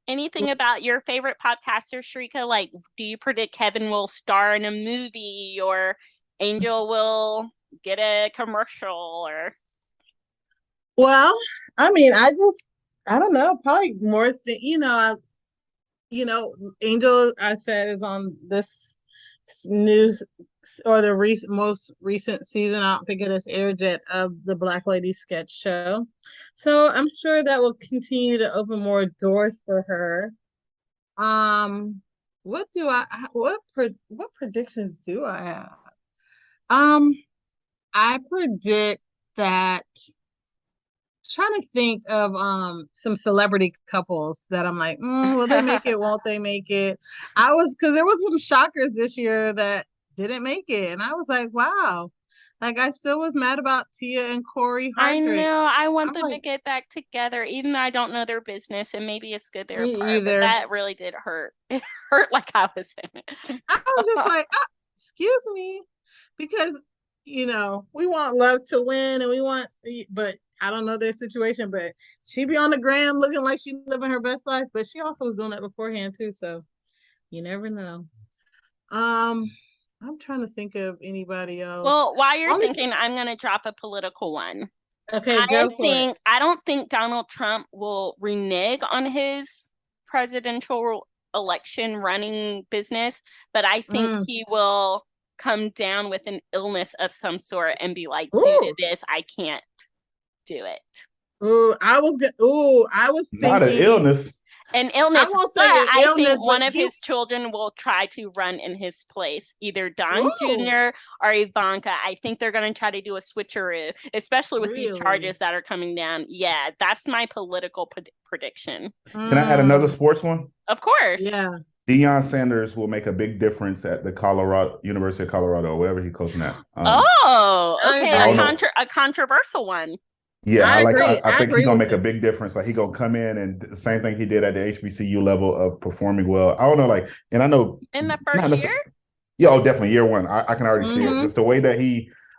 Anything about your favorite podcaster, Shrika? Like, do you predict Kevin will star in a movie, or Angel will get a commercial, or
Well, I mean, I don't know, probably more Angel, I said, is on this news or the most recent season. I don't think it has aired yet of the Black Lady sketch show. So I'm sure that will continue to open more doors for her. Um, what predictions do I have? Um, I predict that trying to think of some celebrity couples that I'm like, will they make it? Won't they make it? Because there was some shockers this year that didn't make it, and I was like, wow. Like I still was mad about Tia and Corey
I
Hardrick.
know I want
I'm
them to
like,
get back together, even though I don't know their business, and maybe it's good they're
me
apart, but
either.
that really did hurt. It hurt like I was in it.
I was just like, excuse me, because we want love to win, and but I don't know their situation, but she be on the gram looking like she living her best life, but she also was doing that beforehand too, so you never know. Um, I'm trying to think of anybody else.
Well, while you're
Only
thinking, I'm going to drop a political one.
Okay, go for it.
I don't think Donald Trump will renege on his presidential election running business, but I think
Mm.
he will come down with an illness of some sort and be like, due to
Ooh,
this, I can't do it.
ooh, I was
Not an
thinking.
illness.
An
I
illness,
won't
but
say an
I
illness,
think
but
one of
he.
his children will try to run in his place, either Don
Ooh,
Jr. or Ivanka. I think they're going to try to do a switcheroo, especially with these
really?
charges that are coming down. Yeah, that's my political prediction.
Can I add another
Mm,
sports one?
Of course.
yeah.
Deion Sanders will make a big difference at the Colorado University of Colorado or wherever he's coaching at.
Oh,
I
okay,
I don't
agree.
know.
a controversial one.
Yeah,
I agree.
I
I
think he's
agree
gonna
with
make a
it.
big difference. Like he gonna come in and the same thing he did at the HBCU level of performing well. I don't know, like, and I know
In the
not
first year?
necessarily. Yeah, oh, definitely year one. I can already see it.
Mm-hmm.
Just the way that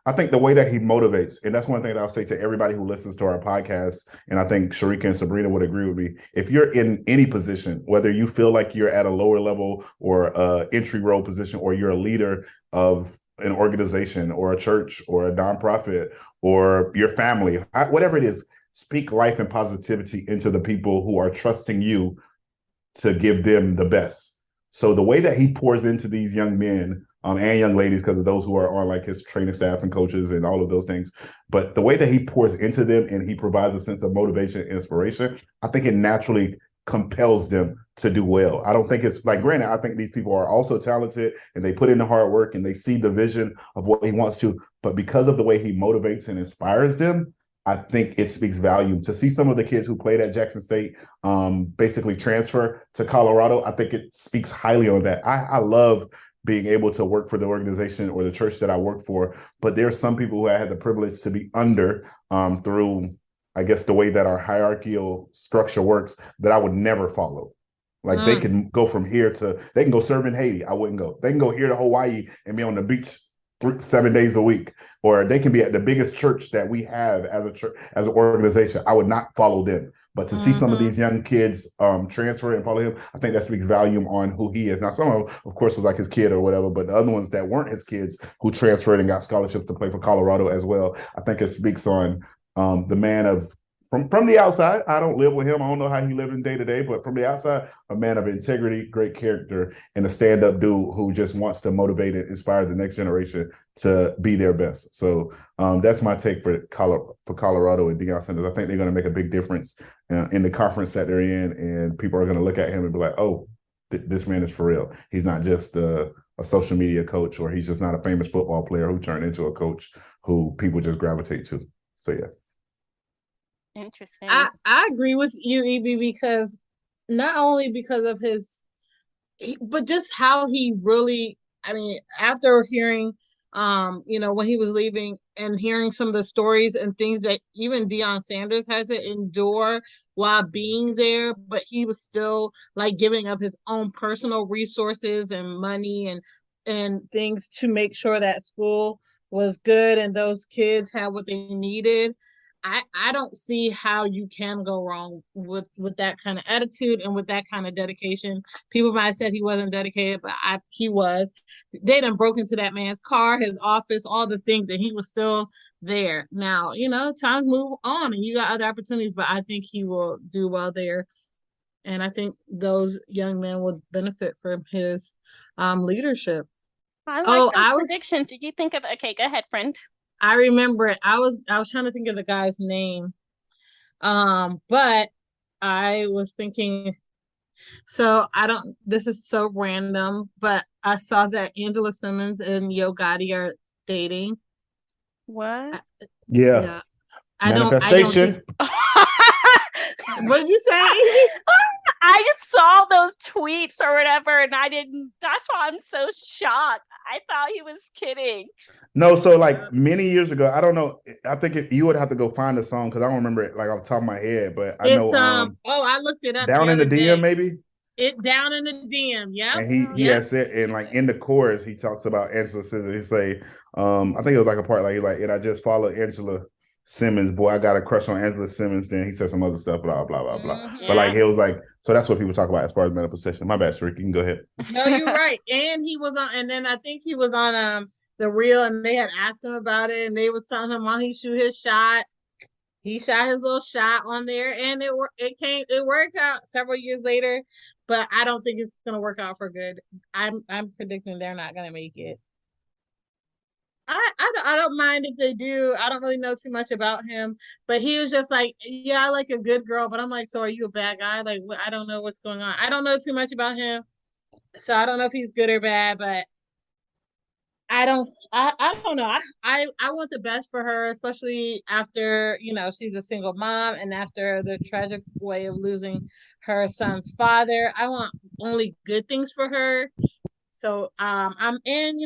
I think the way that he motivates, and that's one thing that I'll say to everybody who listens to our podcast, and I think Sharika and Sabrina would agree with me. If you're in any position, whether you feel like you're at a lower level or entry role position, or you're a leader of an organization or a church or a nonprofit or your family, whatever it is, speak life and positivity into the people who are trusting you to give them the best. So the way that he pours into these young men and young ladies, because of those who are on like his training staff and coaches and all of those things, but the way that he pours into them and he provides a sense of motivation and inspiration, I think it naturally compels them to do well. I don't think it's like, granted, I think these people are also talented and they put in the hard work and they see the vision of what he wants to, but because of the way he motivates and inspires them, I think it speaks volume to see some of the kids who played at Jackson State basically transfer to Colorado. I think it speaks highly on that. I love being able to work for the organization or the church that I work for, but there are some people who I had the privilege to be under through, I guess, the way that our hierarchical structure works that I would never follow. Like they can go from here to, they can go serve in Haiti. I wouldn't go. They can go here to Hawaii and be on the beach 7 days a week, or they can be at the biggest church that we have as a church, as an organization. I would not follow them. But to see some of these young kids transfer and follow him, I think that speaks volume on who he is. Now, some of them, of course, was like his kid or whatever, but the other ones that weren't his kids who transferred and got scholarships to play for Colorado as well, I think it speaks on the man of from the outside. I don't live with him. I don't know how he lived in day to day, but from the outside, a man of integrity, great character, and a stand-up dude who just wants to motivate and inspire the next generation to be their best. So that's my take for Colorado and Deion Sanders. I think they're going to make a big difference in the conference that they're in, and people are going to look at him and be like, "Oh, this man is for real. He's not just a social media coach, or he's just not a famous football player who turned into a coach who people just gravitate to." So yeah.
Interesting.
I agree with you, EB, because not only because of but just how he really, I mean, after hearing, when he was leaving and hearing some of the stories and things that even Deion Sanders had to endure while being there, but he was still like giving up his own personal resources and money and things to make sure that school was good and those kids had what they needed. I don't see how you can go wrong with that kind of attitude and with that kind of dedication. People might have said he wasn't dedicated, but he was. They done broke into that man's car, his office, all the things, and he was still there. Now, times move on and you got other opportunities, but I think he will do well there. And I think those young men would benefit from his leadership.
I like those predictions. Did you think of, okay, go ahead, friend.
I remember it. I was trying to think of the guy's name. But I was thinking, so this is so random, but I saw that Angela Simmons and Yo Gotti are dating.
What?
Yeah.
Manifestation. What did you say?
I just saw those tweets or whatever, and that's why I'm so shocked. I thought he was kidding.
No, so like many years ago, I don't know. I think you would have to go find the song because I don't remember it like off the top of my head. But I know.
I looked it up.
Down in the DM, maybe.
It down in the DM, yeah.
And he has said, and like in the chorus, he talks about Angela Simmons. He say, I think it was like a part like, and I just followed Angela Simmons. Boy, I got a crush on Angela Simmons. Then he said some other stuff, blah blah blah blah.
Mm-hmm.
But like he was like, so that's what people talk about as far as manifestation. My bad, Sharik. You can go ahead.
No, you're right. And he was on, and then I think he was on The Real, and they had asked him about it, and they was telling him while he shoot his shot. He shot his little shot on there, and it worked out several years later, but I don't think it's gonna work out for good. I'm predicting they're not gonna make it. I don't mind if they do. I don't really know too much about him, but he was just like, yeah, I like a good girl, but I'm like, so are you a bad guy? Like, I don't know what's going on. I don't know too much about him, so I don't know if he's good or bad, but I don't know. I want the best for her, especially after, she's a single mom and after the tragic way of losing her son's father. I want only good things for her. So I'm in,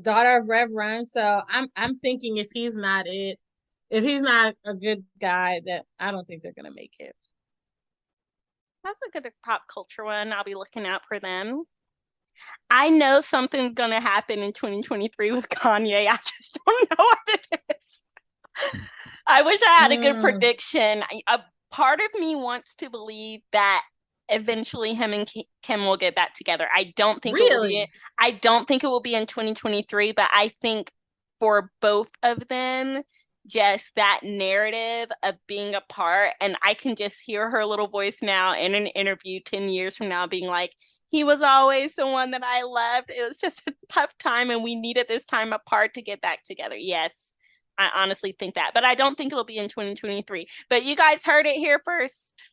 daughter of Rev Run. So I'm thinking if he's not a good guy, that I don't think they're gonna make it.
That's a good pop culture one. I'll be looking out for them. I know something's going to happen in 2023 with Kanye. I just don't know what it is. I wish I had a good prediction. A part of me wants to believe that eventually him and Kim will get back together. I don't think it will be in 2023, but I think for both of them, just that narrative of being apart, and I can just hear her little voice now in an interview 10 years from now being like, he was always someone that I loved. It was just a tough time and we needed this time apart to get back together. Yes, I honestly think that, but I don't think it'll be in 2023. But you guys heard it here first.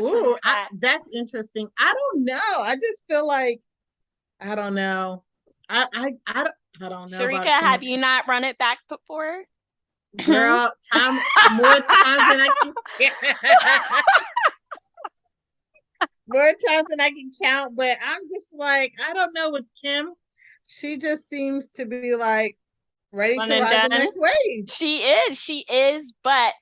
Ooh, that's interesting. I don't know. I just feel like, I don't know. I don't know.
Sharika, have you not run it back before?
Girl, more times than I can more times than I can count, but I'm just like, I don't know with Kim. She just seems to be like ready to ride the next wave.
She is, but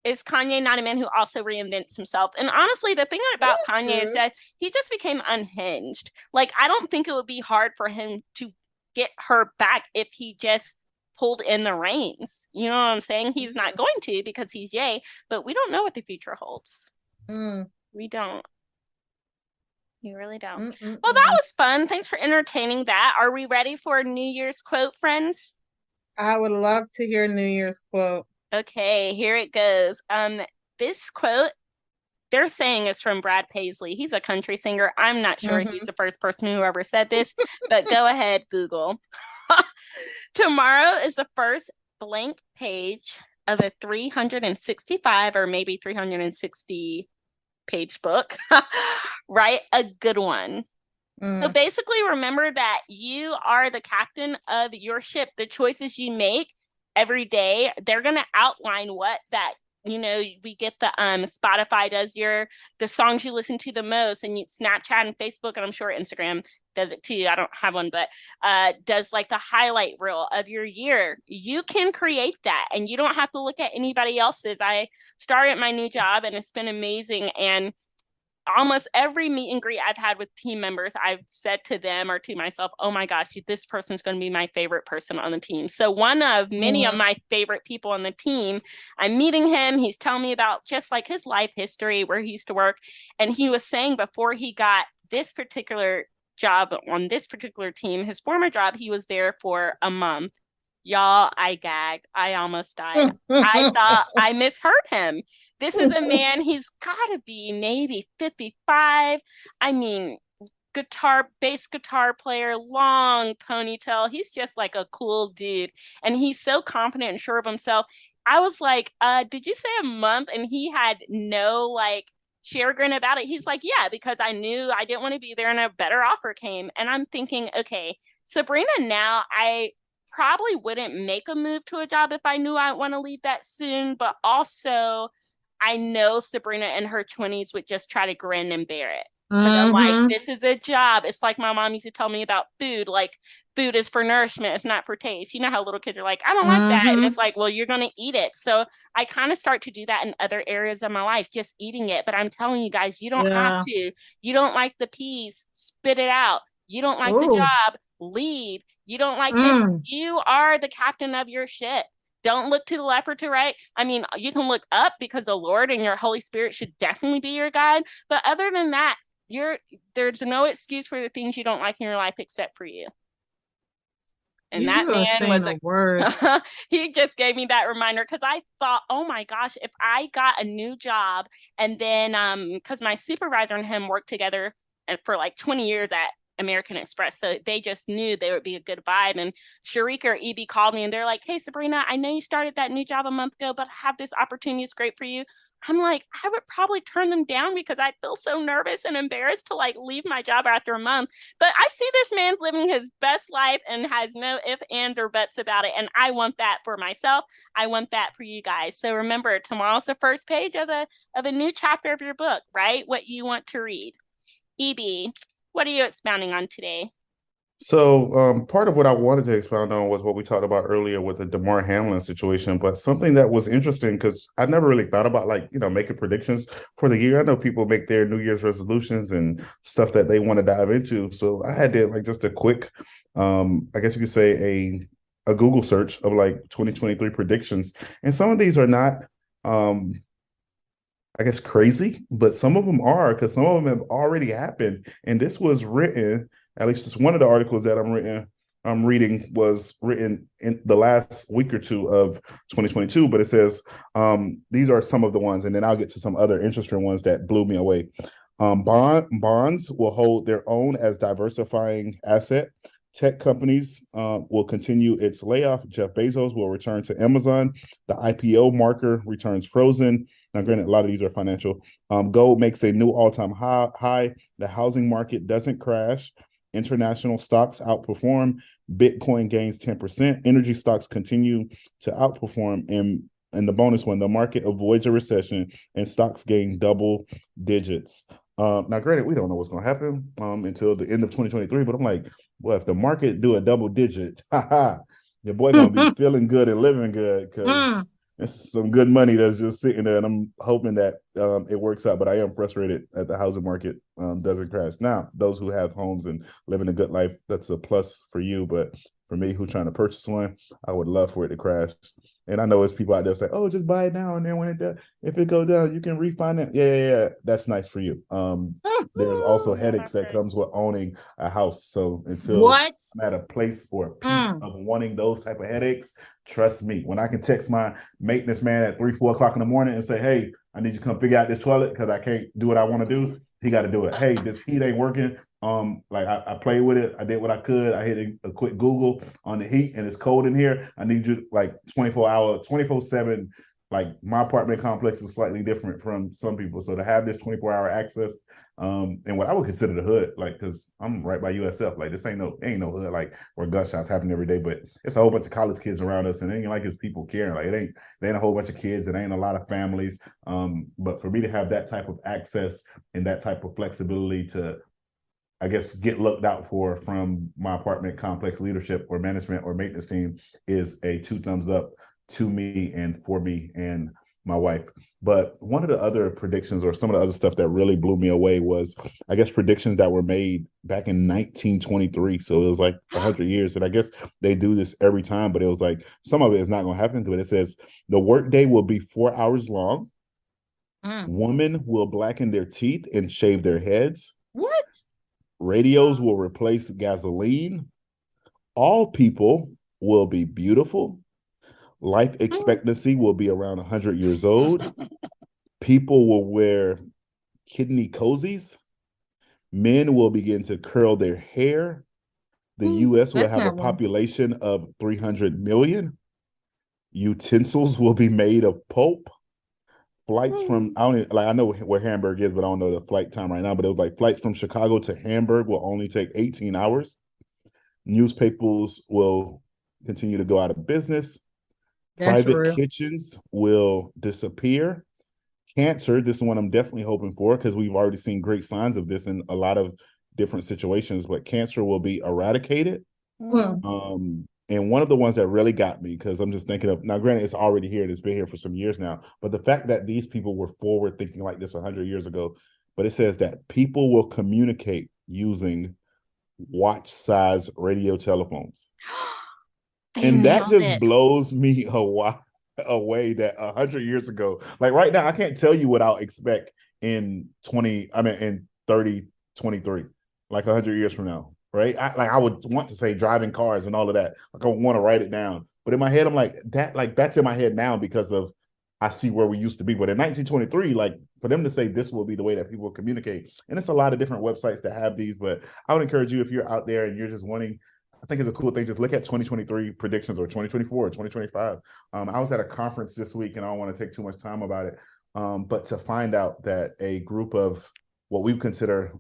is Kanye not a man who also reinvents himself? And honestly, the thing about Kanye is that he just became unhinged. Like, I don't think it would be hard for him to get her back if he just pulled in the reins. You know what I'm saying? He's not going to because he's Jay, but we don't know what the future holds. We don't. You really don't. Well, that was fun. Thanks for entertaining that. Are we ready for a New Year's quote, friends?
I would love to hear New Year's quote.
Okay, here it goes. This quote they're saying is from Brad Paisley. He's a country singer. I'm not sure he's the first person who ever said this, but go ahead, Google. Tomorrow is the first blank page of a 365 or maybe 360 page book. Write a good one. So basically, remember that you are the captain of your ship. The choices you make every day, they're going to outline what that, you know, we get the Spotify does the songs you listen to the most, and Snapchat and Facebook, and I'm sure Instagram does it too. I don't have one, but does like the highlight reel of your year. You can create that, and you don't have to look at anybody else's. I started my new job, and it's been amazing. And almost every meet and greet I've had with team members, I've said to them or to myself, oh my gosh, this person's going to be my favorite person on the team. So one of many of my favorite people on the team, I'm meeting him. He's telling me about just like his life history, where he used to work. And he was saying before he got this particular job on this particular team, his former job, he was there for a month. Y'all, I gagged. I almost died. I thought I misheard him. This is a man, he's got to be maybe 55. I mean, bass guitar player, long ponytail. He's just like a cool dude. And he's so confident and sure of himself. I was like, did you say a month? And he had no like chagrin about it. He's like, yeah, because I knew I didn't want to be there and a better offer came. And I'm thinking, okay, Sabrina, now I probably wouldn't make a move to a job if I knew I want to leave that soon, but also I know Sabrina in her 20s would just try to grin and bear it. I'm like, this is a job. It's like my mom used to tell me about food. Like, food is for nourishment. It's not for taste. You know how little kids are like, I don't like that. And it's like, well, you're going to eat it. So I kind of start to do that in other areas of my life, just eating it. But I'm telling you guys, you don't have to. You don't like the peas, spit it out. You don't like the job, leave. You don't like this. You are the captain of your ship. Don't look to the left or to right. I mean, you can look up because the Lord and your Holy Spirit should definitely be your guide. But other than that, there's no excuse for the things you don't like in your life except for you. And that man was
a word.
He just gave me that reminder because I thought, oh my gosh, if I got a new job and then because my supervisor and him worked together and for like 20 years at American Express. So they just knew they would be a good vibe. And Sharika or EB called me and they're like, hey, Sabrina, I know you started that new job a month ago, but I have this opportunity. It's great for you. I'm like, I would probably turn them down because I feel so nervous and embarrassed to like leave my job after a month. But I see this man living his best life and has no ifs, ands, or buts about it. And I want that for myself. I want that for you guys. So remember, tomorrow's the first page of a new chapter of your book, right? What you want to read. EB, what are you expounding on today?
So part of what I wanted to expound on was what we talked about earlier with the DeMar Hamlin situation, but something that was interesting because I never really thought about making predictions for the year. I know people make their New Year's resolutions and stuff that they want to dive into. So I had to just a quick, I guess you could say a Google search of 2023 predictions. And some of these are not, I guess, crazy, but some of them are because some of them have already happened. And this was written, at least just one of the articles that I'm reading was written in the last week or two of 2022, but it says these are some of the ones, and then I'll get to some other interesting ones that blew me away. Bonds will hold their own as diversifying asset. Tech companies will continue its layoff. Jeff Bezos will return to Amazon. The IPO marker returns frozen. Now, granted, a lot of these are financial. Gold makes a new all-time high. The housing market doesn't crash. International stocks outperform. Bitcoin gains 10%. Energy stocks continue to outperform. And the bonus one, the market avoids a recession and stocks gain double digits. Now, granted, we don't know what's going to happen until the end of 2023, but I'm like, well, if the market do a double digit, your boy going to be feeling good and living good because It's some good money that's just sitting there, and I'm hoping that it works out. But I am frustrated that the housing market doesn't crash. Now, those who have homes and living a good life, that's a plus for you. But for me, who's trying to purchase one, I would love for it to crash. And I know there's people out there say, "Oh, just buy it now, and then when it does, if it goes down, you can refinance." Yeah, yeah, yeah. That's nice for you. There's also
No,
headaches
that's
that
right.
comes with owning a house. So until
What?
I'm at a place or a piece
Mm.
of wanting those type of headaches, trust me, when I can text my maintenance man at 3, 4 o'clock in the morning and say, "Hey, I need you to come figure out this toilet because I can't do what I want to do." He got to do it. Hey, this heat ain't working. Like I played with it. I did what I could. I hit a quick Google on the heat and it's cold in here. I need you like 24-hour, 24/7. Like my apartment complex is slightly different from some people. So to have this 24-hour access, and what I would consider the hood, like, cause I'm right by USF. Like this ain't no hood like where gunshots happen every day, but it's a whole bunch of college kids around us, and it ain't like it's people caring. Like it ain't a whole bunch of kids, it ain't a lot of families. But for me to have that type of access and that type of flexibility to, I guess, get looked out for from my apartment complex leadership or management or maintenance team is a two thumbs up to me and for me and my wife. But one of the other predictions or some of the other stuff that really blew me away was, I guess, predictions that were made back in 1923. So it was like 100 years. And I guess they do this every time, but it was like some of it is not going to happen. But it says the workday will be 4 hours long.
Mm.
Women will blacken their teeth and shave their heads.
What?
Radios will replace gasoline. All people will be beautiful. Life
Mm.
expectancy will be around 100 years old. People will wear kidney cozies. Men will begin to curl their hair. The
Mm.
US will
That's
have a
not wrong.
population of 300 million. Utensils will be made of pulp. Flights from,
Mm.
I don't even, like, I know where Hamburg is, but I don't know the flight time right now. But it was like flights from Chicago to Hamburg will only take 18 hours. Newspapers will continue to go out of business.
That's
Private
real.
kitchens will disappear. Cancer, this is one I'm definitely hoping for because we've already seen great signs of this in a lot of different situations, but cancer will be eradicated.
Mm.
And one of the ones that really got me, because I'm just thinking of, now granted, it's already here and it's been here for some years now, but the fact that these people were forward thinking like this 100 years ago, but it says that people will communicate using watch size radio telephones.
They
And that
nailed
just
it.
blows me away that 100 years ago, like right now, I can't tell you what I'll expect in 20, I mean, in 3023, like 100 years from now, right? I would want to say driving cars and all of that. Like I want to write it down. But in my head, I'm like that's in my head now because of I see where we used to be. But in 1923, like for them to say this will be the way that people communicate, and it's a lot of different websites that have these, but I would encourage you if you're out there and you're just wanting, I think it's a cool thing. Just look at 2023 predictions or 2024 or 2025. I was at a conference this week and I don't want to take too much time about it. But to find out that a group of what we consider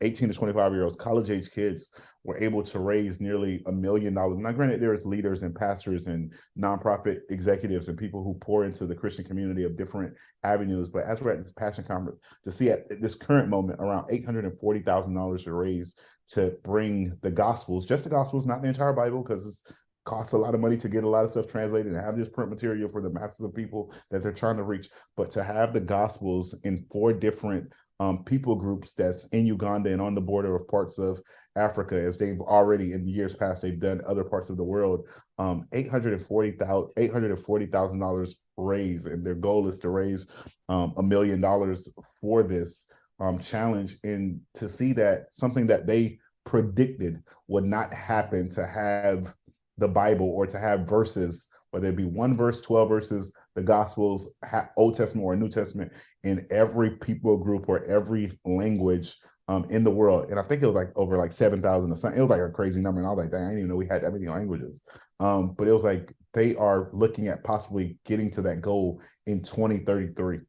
18 to 25-year-olds, college age kids, were able to raise nearly $1 million. Now, granted, there's leaders and pastors and nonprofit executives and people who pour into the Christian community of different avenues. But as we're at this passion conference, to see at this current moment around $840,000 to raise to bring the gospels, just the gospels, not the entire Bible, because it's costs a lot of money to get a lot of stuff translated and have this print material for the masses of people that they're trying to reach. But to have the gospels in 4 different people groups that's in Uganda and on the border of parts of Africa, as they've already in the years past, they've done other parts of the world. $840,000 raised, and their goal is to raise $1 million for this challenge, and to see that something that they predicted would not happen, to have the Bible or to have verses, whether it be 1 verse, 12 verses, the Gospels, Old Testament or New Testament, in every people group or every language in the world. And I think it was like over like 7,000 or something. It was like a crazy number. And I was like, dang, I didn't even know we had that many languages. But it was like they are looking at possibly getting to that goal in 2033.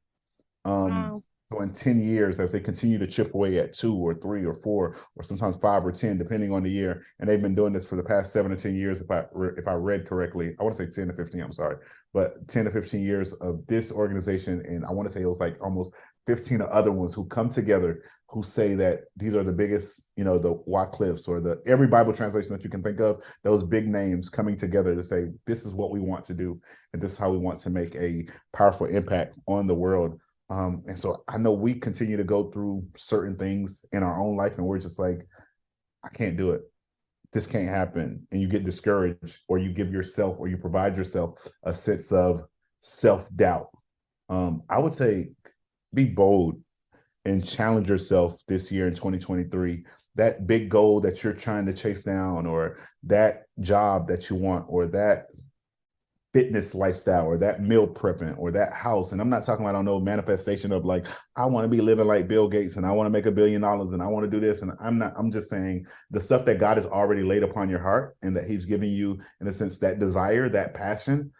Um,
Wow.
so in 10 years, as they continue to chip away at 2 or 3 or 4 or sometimes 5 or 10, depending on the year, and they've been doing this for the past 7 to 10 years, if I read correctly, I want to say 10 to 15. I'm sorry, but 10 to 15 years of this organization, and I want to say it was like almost 15 other ones who come together, who say that these are the biggest, the Wycliffes or the every Bible translation that you can think of, those big names coming together to say, this is what we want to do, and this is how we want to make a powerful impact on the world. And so I know we continue to go through certain things in our own life, and we're just like, I can't do it. This can't happen. And you get discouraged, or you give yourself, or you provide yourself a sense of self-doubt. I would say be bold and challenge yourself this year in 2023. That big goal that you're trying to chase down, or that job that you want, or that fitness lifestyle, or that meal prepping, or that house. And I'm not talking about, I don't know, manifestation of like, I want to be living like Bill Gates, and I want to make $1 billion, and I want to do this. And I'm just saying the stuff that God has already laid upon your heart, and that he's giving you, in a sense, that desire, that passion.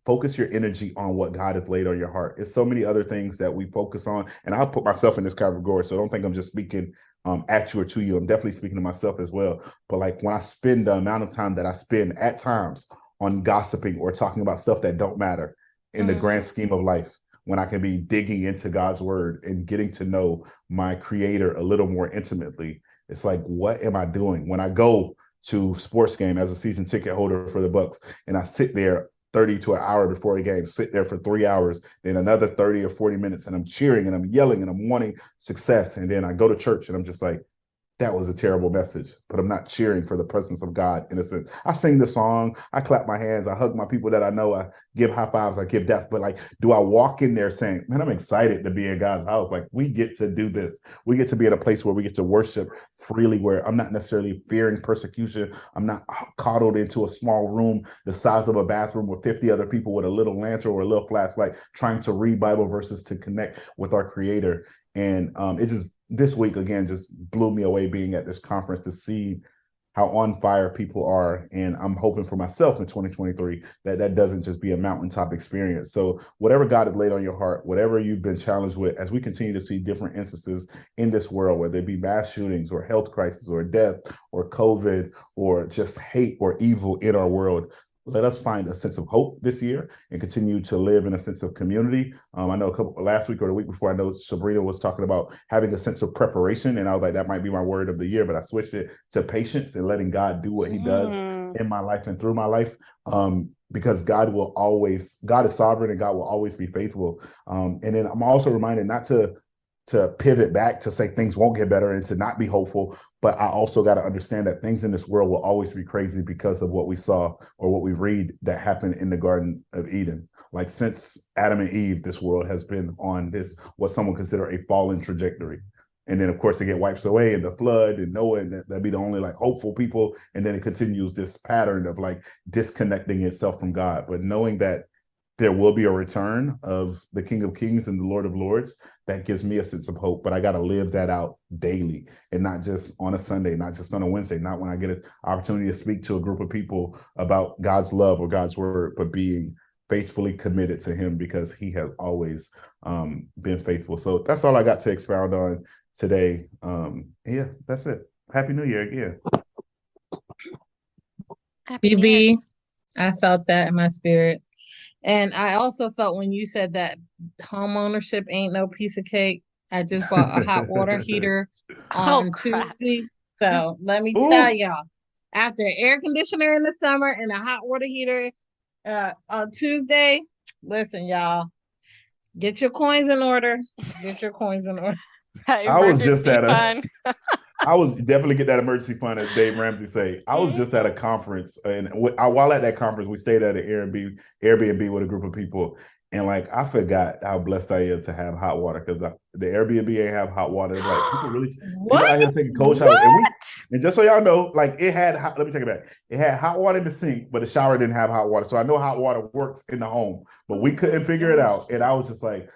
Focus your energy on what God has laid on your heart. It's so many other things that we focus on. And I'll put myself in this category, so don't think I'm just speaking at you or to you. I'm definitely speaking to myself as well. But like, when I spend the amount of time that I spend at times on gossiping or talking about stuff that don't matter in the grand scheme of life, when I can be digging into God's word and getting to know my creator a little more intimately, it's like, what am I doing? When I go to sports game as a season ticket holder for the Bucks, and I sit there 30 to an hour before a game, sit there for 3 hours, then another 30 or 40 minutes, and I'm cheering and I'm yelling and I'm wanting success. And then I go to church and I'm just like, that was a terrible message, but I'm not cheering for the presence of God, in a sense. I sing the song, I clap my hands, I hug my people that I know, I give high fives, I give death. But like, do I walk in there saying, man, I'm excited to be in God's house? Like, we get to do this. We get to be in a place where we get to worship freely, where I'm not necessarily fearing persecution. I'm not coddled into a small room the size of a bathroom with 50 other people with a little lantern or a little flashlight trying to read Bible verses to connect with our creator. And it just, this week again, just blew me away being at this conference to see how on fire people are. And I'm hoping for myself in 2023 that that doesn't just be a mountaintop experience. So whatever God has laid on your heart, whatever you've been challenged with, as we continue to see different instances in this world, whether it be mass shootings or health crisis or death or COVID or just hate or evil in our world, let us find a sense of hope this year and continue to live in a sense of community. I know last week or the week before, I know Sabrina was talking about having a sense of preparation, and I was like, that might be my word of the year, but I switched it to patience and letting God do what he does in my life and through my life. Because God is sovereign, and God will always be faithful. And then I'm also reminded not to pivot back to say things won't get better and to not be hopeful. But I also got to understand that things in this world will always be crazy because of what we saw or what we read that happened in the Garden of Eden. Like, since Adam and Eve, this world has been on this, what some would consider a fallen trajectory. And then, of course, it get wiped away in the flood, and Noah, and that'd be the only like hopeful people. And then it continues this pattern of like disconnecting itself from God. But knowing that there will be a return of the King of Kings and the Lord of Lords, that gives me a sense of hope. But I got to live that out daily, and not just on a Sunday, not just on a Wednesday, not when I get an opportunity to speak to a group of people about God's love or God's word, but being faithfully committed to him, because he has always been faithful. So that's all I got to expound on today. Yeah, that's it. Happy New Year again.
BB, I felt that in my spirit. And I also felt when you said that home ownership ain't no piece of cake. I just bought a hot water heater on Tuesday. So let me tell y'all, after air conditioner in the summer and a hot water heater on Tuesday, listen, y'all, get your coins in order. Get your coins in order.
I was just at I was definitely get that emergency fund, as Dave Ramsey say. I was just at a conference, and while at that conference, we stayed at an Airbnb with a group of people, and like, I forgot how blessed I am to have hot water, because the Airbnb ain't have hot water. Like, people out here taking cold showers, and just so y'all know, like, it had let me take it back. It had hot water in the sink, but the shower didn't have hot water. So I know hot water works in the home, but we couldn't figure it out, and I was just like,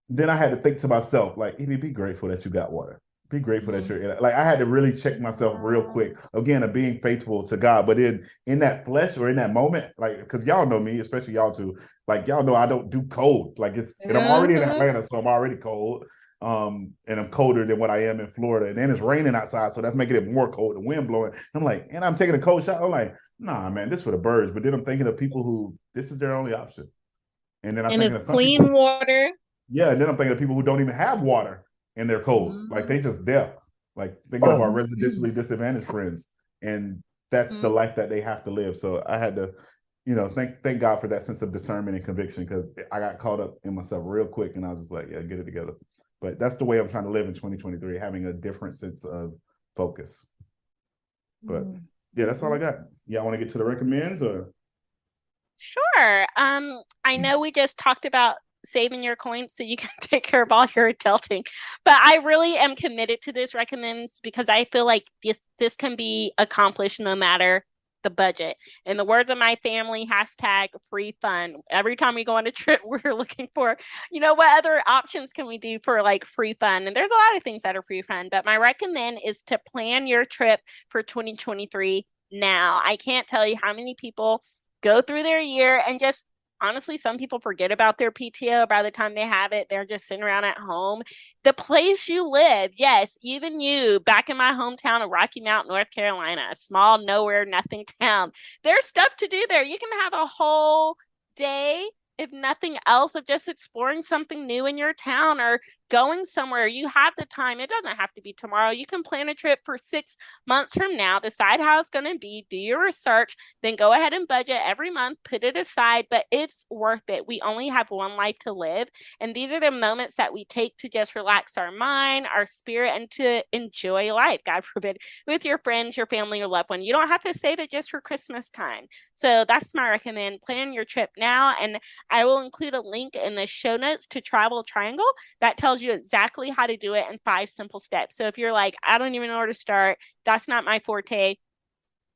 then I had to think to myself, like, Evie, be grateful that you got water. Be grateful that you're like, I had to really check myself real quick, again, of being faithful to God. But in that flesh, or in that moment, like, because y'all know me, especially y'all two, like, y'all know I don't do cold. Like, and I'm already in Atlanta, so I'm already cold. And I'm colder than what I am in Florida. And then it's raining outside, so that's making it more cold, the wind blowing. I'm like, and I'm taking a cold shower. I'm like, nah, man, this for the birds. But then I'm thinking of people who this is their only option. And then I'm thinking
it's clean water.
Yeah, and then I'm thinking of people who don't even have water and they're cold. Like they just there. Like thinking of our residentially disadvantaged friends. And that's the life that they have to live. So I had to, thank God for that sense of discernment and conviction, because I got caught up in myself real quick and I was just like, yeah, get it together. But that's the way I'm trying to live in 2023, having a different sense of focus. But yeah, that's all I got. Yeah, I want to get to the recommends or
Sure. I know we just talked about saving your coins so you can take care of all your adulting, but I really am committed to this recommends because I feel like this can be accomplished no matter the budget. In the words of my family, hashtag free fun. Every time we go on a trip, we're looking for, what other options can we do for like free fun? And there's a lot of things that are free fun, but my recommend is to plan your trip for 2023 now. I can't tell you how many people go through their year and just honestly, some people forget about their PTO by the time they have it. They're just sitting around at home. The place you live, yes, even you, back in my hometown of Rocky Mount, North Carolina, a small, nowhere, nothing town, there's stuff to do there. You can have a whole day, if nothing else, of just exploring something new in your town or going somewhere. You have the time. It doesn't have to be tomorrow. You can plan a trip for 6 months from now, decide how it's going to be, do your research, then go ahead and budget every month, put it aside, but it's worth it. We only have one life to live. And these are the moments that we take to just relax our mind, our spirit, and to enjoy life, God forbid, with your friends, your family, your loved one. You don't have to save it just for Christmas time. So that's my recommend. Plan your trip now. And I will include a link in the show notes to Travel Triangle that tells you exactly how to do it in 5 simple steps. So if you're like, I don't even know where to start, that's not my forte,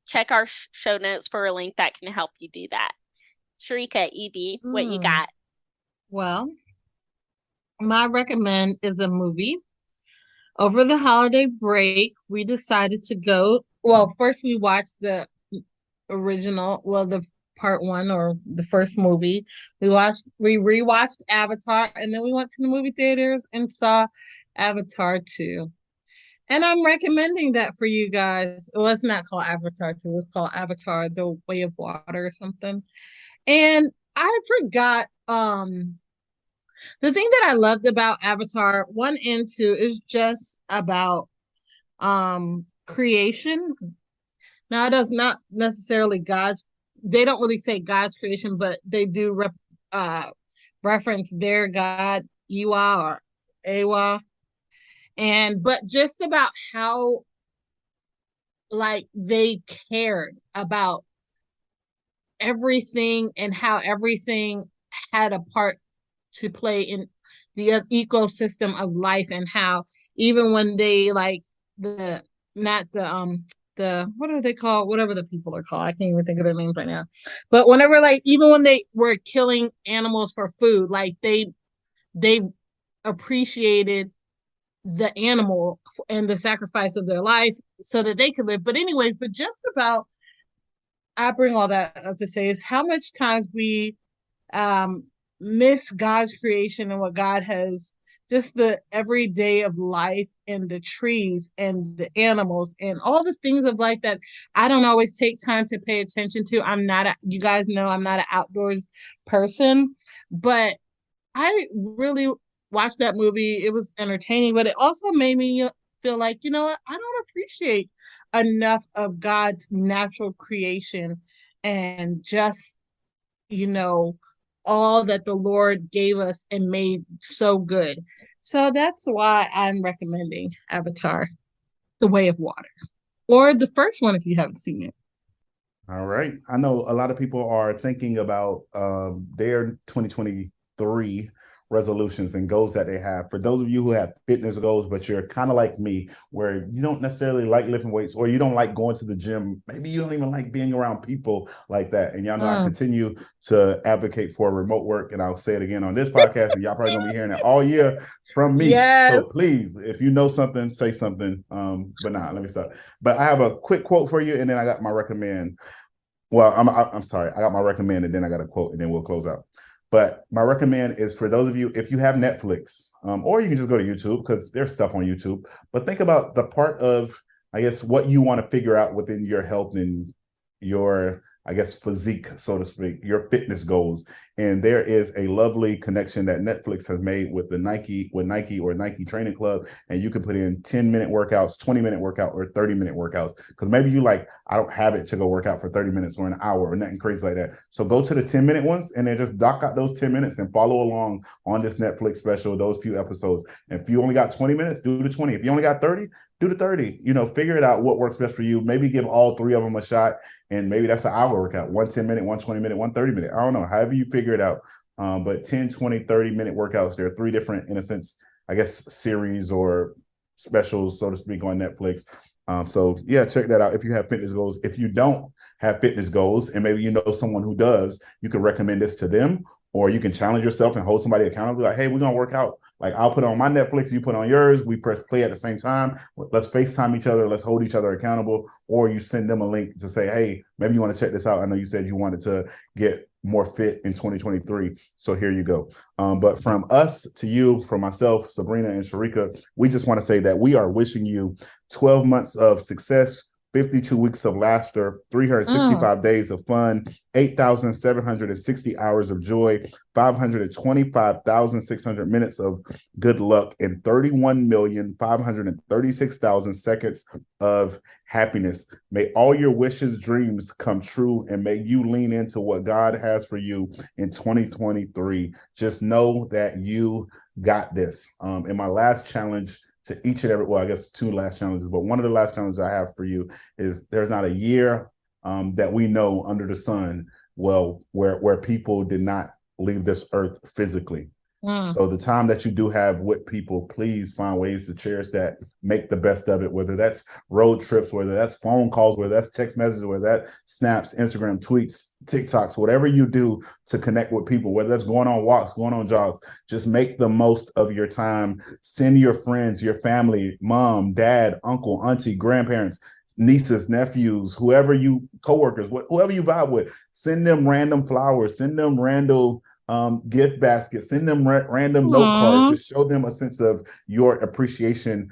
check our show notes for a link that can help you do that. Sharika, Evie, what you got?
Well, my recommend is a movie. Over the holiday break, we decided to go. Well, first we watched the original, well, the part one or the first movie. We rewatched Avatar, and then we went to the movie theaters and saw Avatar 2. And I'm recommending that for you guys. It was not called Avatar 2, it was called Avatar The Way of Water or something. And I forgot the thing that I loved about Avatar 1 and 2 is just about creation. Now it does not necessarily God's, they don't really say God's creation, but they do reference their God, Iwa or Awa. And but just about how like they cared about everything and how everything had a part to play in the ecosystem of life, and how even when they like the not the what are they called, whatever the people are called, I can't even think of their names right now, but whenever like even when they were killing animals for food, like they appreciated the animal and the sacrifice of their life so that they could live. But anyways, but just about, I bring all that up to say is how much times we um miss God's creation and what God has, just the everyday of life and the trees and the animals and all the things of life that I don't always take time to pay attention to. You guys know I'm not an outdoors person, but I really watched that movie. It was entertaining, but it also made me feel like, you know what? I don't appreciate enough of God's natural creation and just, you know, all that the Lord gave us and made so good. So that's why I'm recommending Avatar, The Way of Water, or the first one if you haven't seen it.
all right. I know a lot of people are thinking about their 2023 resolutions and goals that they have. For those of you who have fitness goals, but you're kind of like me, where you don't necessarily like lifting weights or you don't like going to the gym, maybe you don't even like being around people like that. And y'all know I continue to advocate for remote work. And I'll say it again on this podcast, and y'all probably gonna be hearing it all year from me.
Yes.
So please, if you know something, say something. But let me stop. But I have a quick quote for you, and then I got my recommend. Well, I'm sorry. I got my recommend, and then I got a quote, and then we'll close out. But my recommend is for those of you, if you have Netflix, or you can just go to YouTube because there's stuff on YouTube. But think about the part of, I guess, what you want to figure out within your health and your, I guess, physique, so to speak, your fitness goals. And there is a lovely connection that Netflix has made with Nike or Nike Training Club. And you can put in 10-minute workouts, 20-minute workout, or 30-minute workouts. Because maybe you like, I don't have it to go work out for 30 minutes or an hour or nothing crazy like that. So go to the 10-minute ones and then just dock out those 10 minutes and follow along on this Netflix special, those few episodes. And if you only got 20 minutes, do the 20. If you only got 30, do the 30. Figure it out what works best for you. Maybe give all three of them a shot. And maybe that's an hour workout, one 10-minute, one 20-minute, one 30-minute. I don't know, however you figure it out. But 10, 20, 30-minute workouts, there are three different, in a sense, I guess, series or specials, so to speak, on Netflix. So yeah, check that out if you have fitness goals. If you don't have fitness goals and maybe you know someone who does, you can recommend this to them, or you can challenge yourself and hold somebody accountable. Like, hey, we're going to work out. Like, I'll put on my Netflix, you put on yours, we press play at the same time. Let's FaceTime each other. Let's hold each other accountable. Or you send them a link to say, hey, maybe you want to check this out. I know you said you wanted to get more fit in 2023. So here you go. But from us to you, from myself, Sabrina, and Sharika, we just want to say that we are wishing you 12 months of success, 52 weeks of laughter, 365 days of fun, 8,760 hours of joy, 525,600 minutes of good luck, and 31,536,000 seconds of happiness. May all your wishes, dreams come true, and may you lean into what God has for you in 2023. Just know that you got this. In my last challenge, to each and every, well, I guess two last challenges, but one of the last challenges I have for you is there's not a year that we know under the sun, well, where people did not leave this earth physically. So the time that you do have with people, please find ways to cherish that, make the best of it, whether that's road trips, whether that's phone calls, whether that's text messages, whether that snaps, Instagram tweets, TikToks, whatever you do to connect with people, whether that's going on walks, going on jogs, just make the most of your time. Send your friends, your family, mom, dad, uncle, auntie, grandparents, nieces, nephews, whoever you, coworkers, whoever you vibe with, send them random flowers, send them random gift baskets, send them random note cards, just show them a sense of your appreciation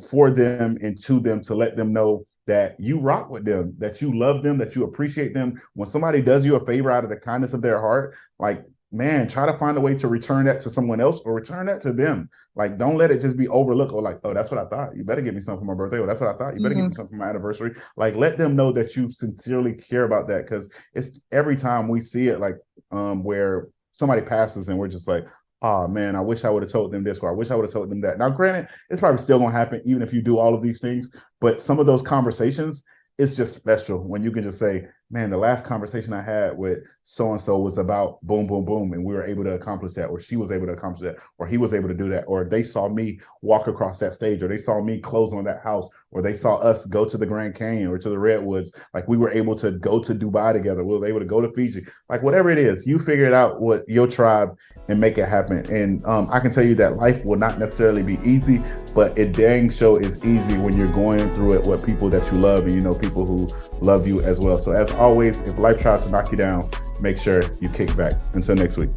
for them and to them, to let them know that you rock with them, that you love them, that you appreciate them. When somebody does you a favor out of the kindness of their heart, like, man, try to find a way to return that to someone else or return that to them. Like, don't let it just be overlooked or like, oh, that's what I thought. You better give me something for my birthday. Or that's what I thought. You better give me something for my anniversary. Like, let them know that you sincerely care about that, because it's every time we see it, like where somebody passes and we're just like, oh man, I wish I would have told them this, or I wish I would have told them that. Now, granted, it's probably still going to happen even if you do all of these things, but some of those conversations, it's just special when you can just say, man, the last conversation I had with so-and-so was about boom, boom, boom, and we were able to accomplish that, or she was able to accomplish that, or he was able to do that, or they saw me walk across that stage, or they saw me close on that house, or they saw us go to the Grand Canyon or to the Redwoods. Like, we were able to go to Dubai together. We were able to go to Fiji. Like, whatever it is, you figure it out with your tribe and make it happen. And I can tell you that life will not necessarily be easy, but it dang sure is easy when you're going through it with people that you love, and you know people who love you as well. So as always, if life tries to knock you down, make sure you kick back. Until next week.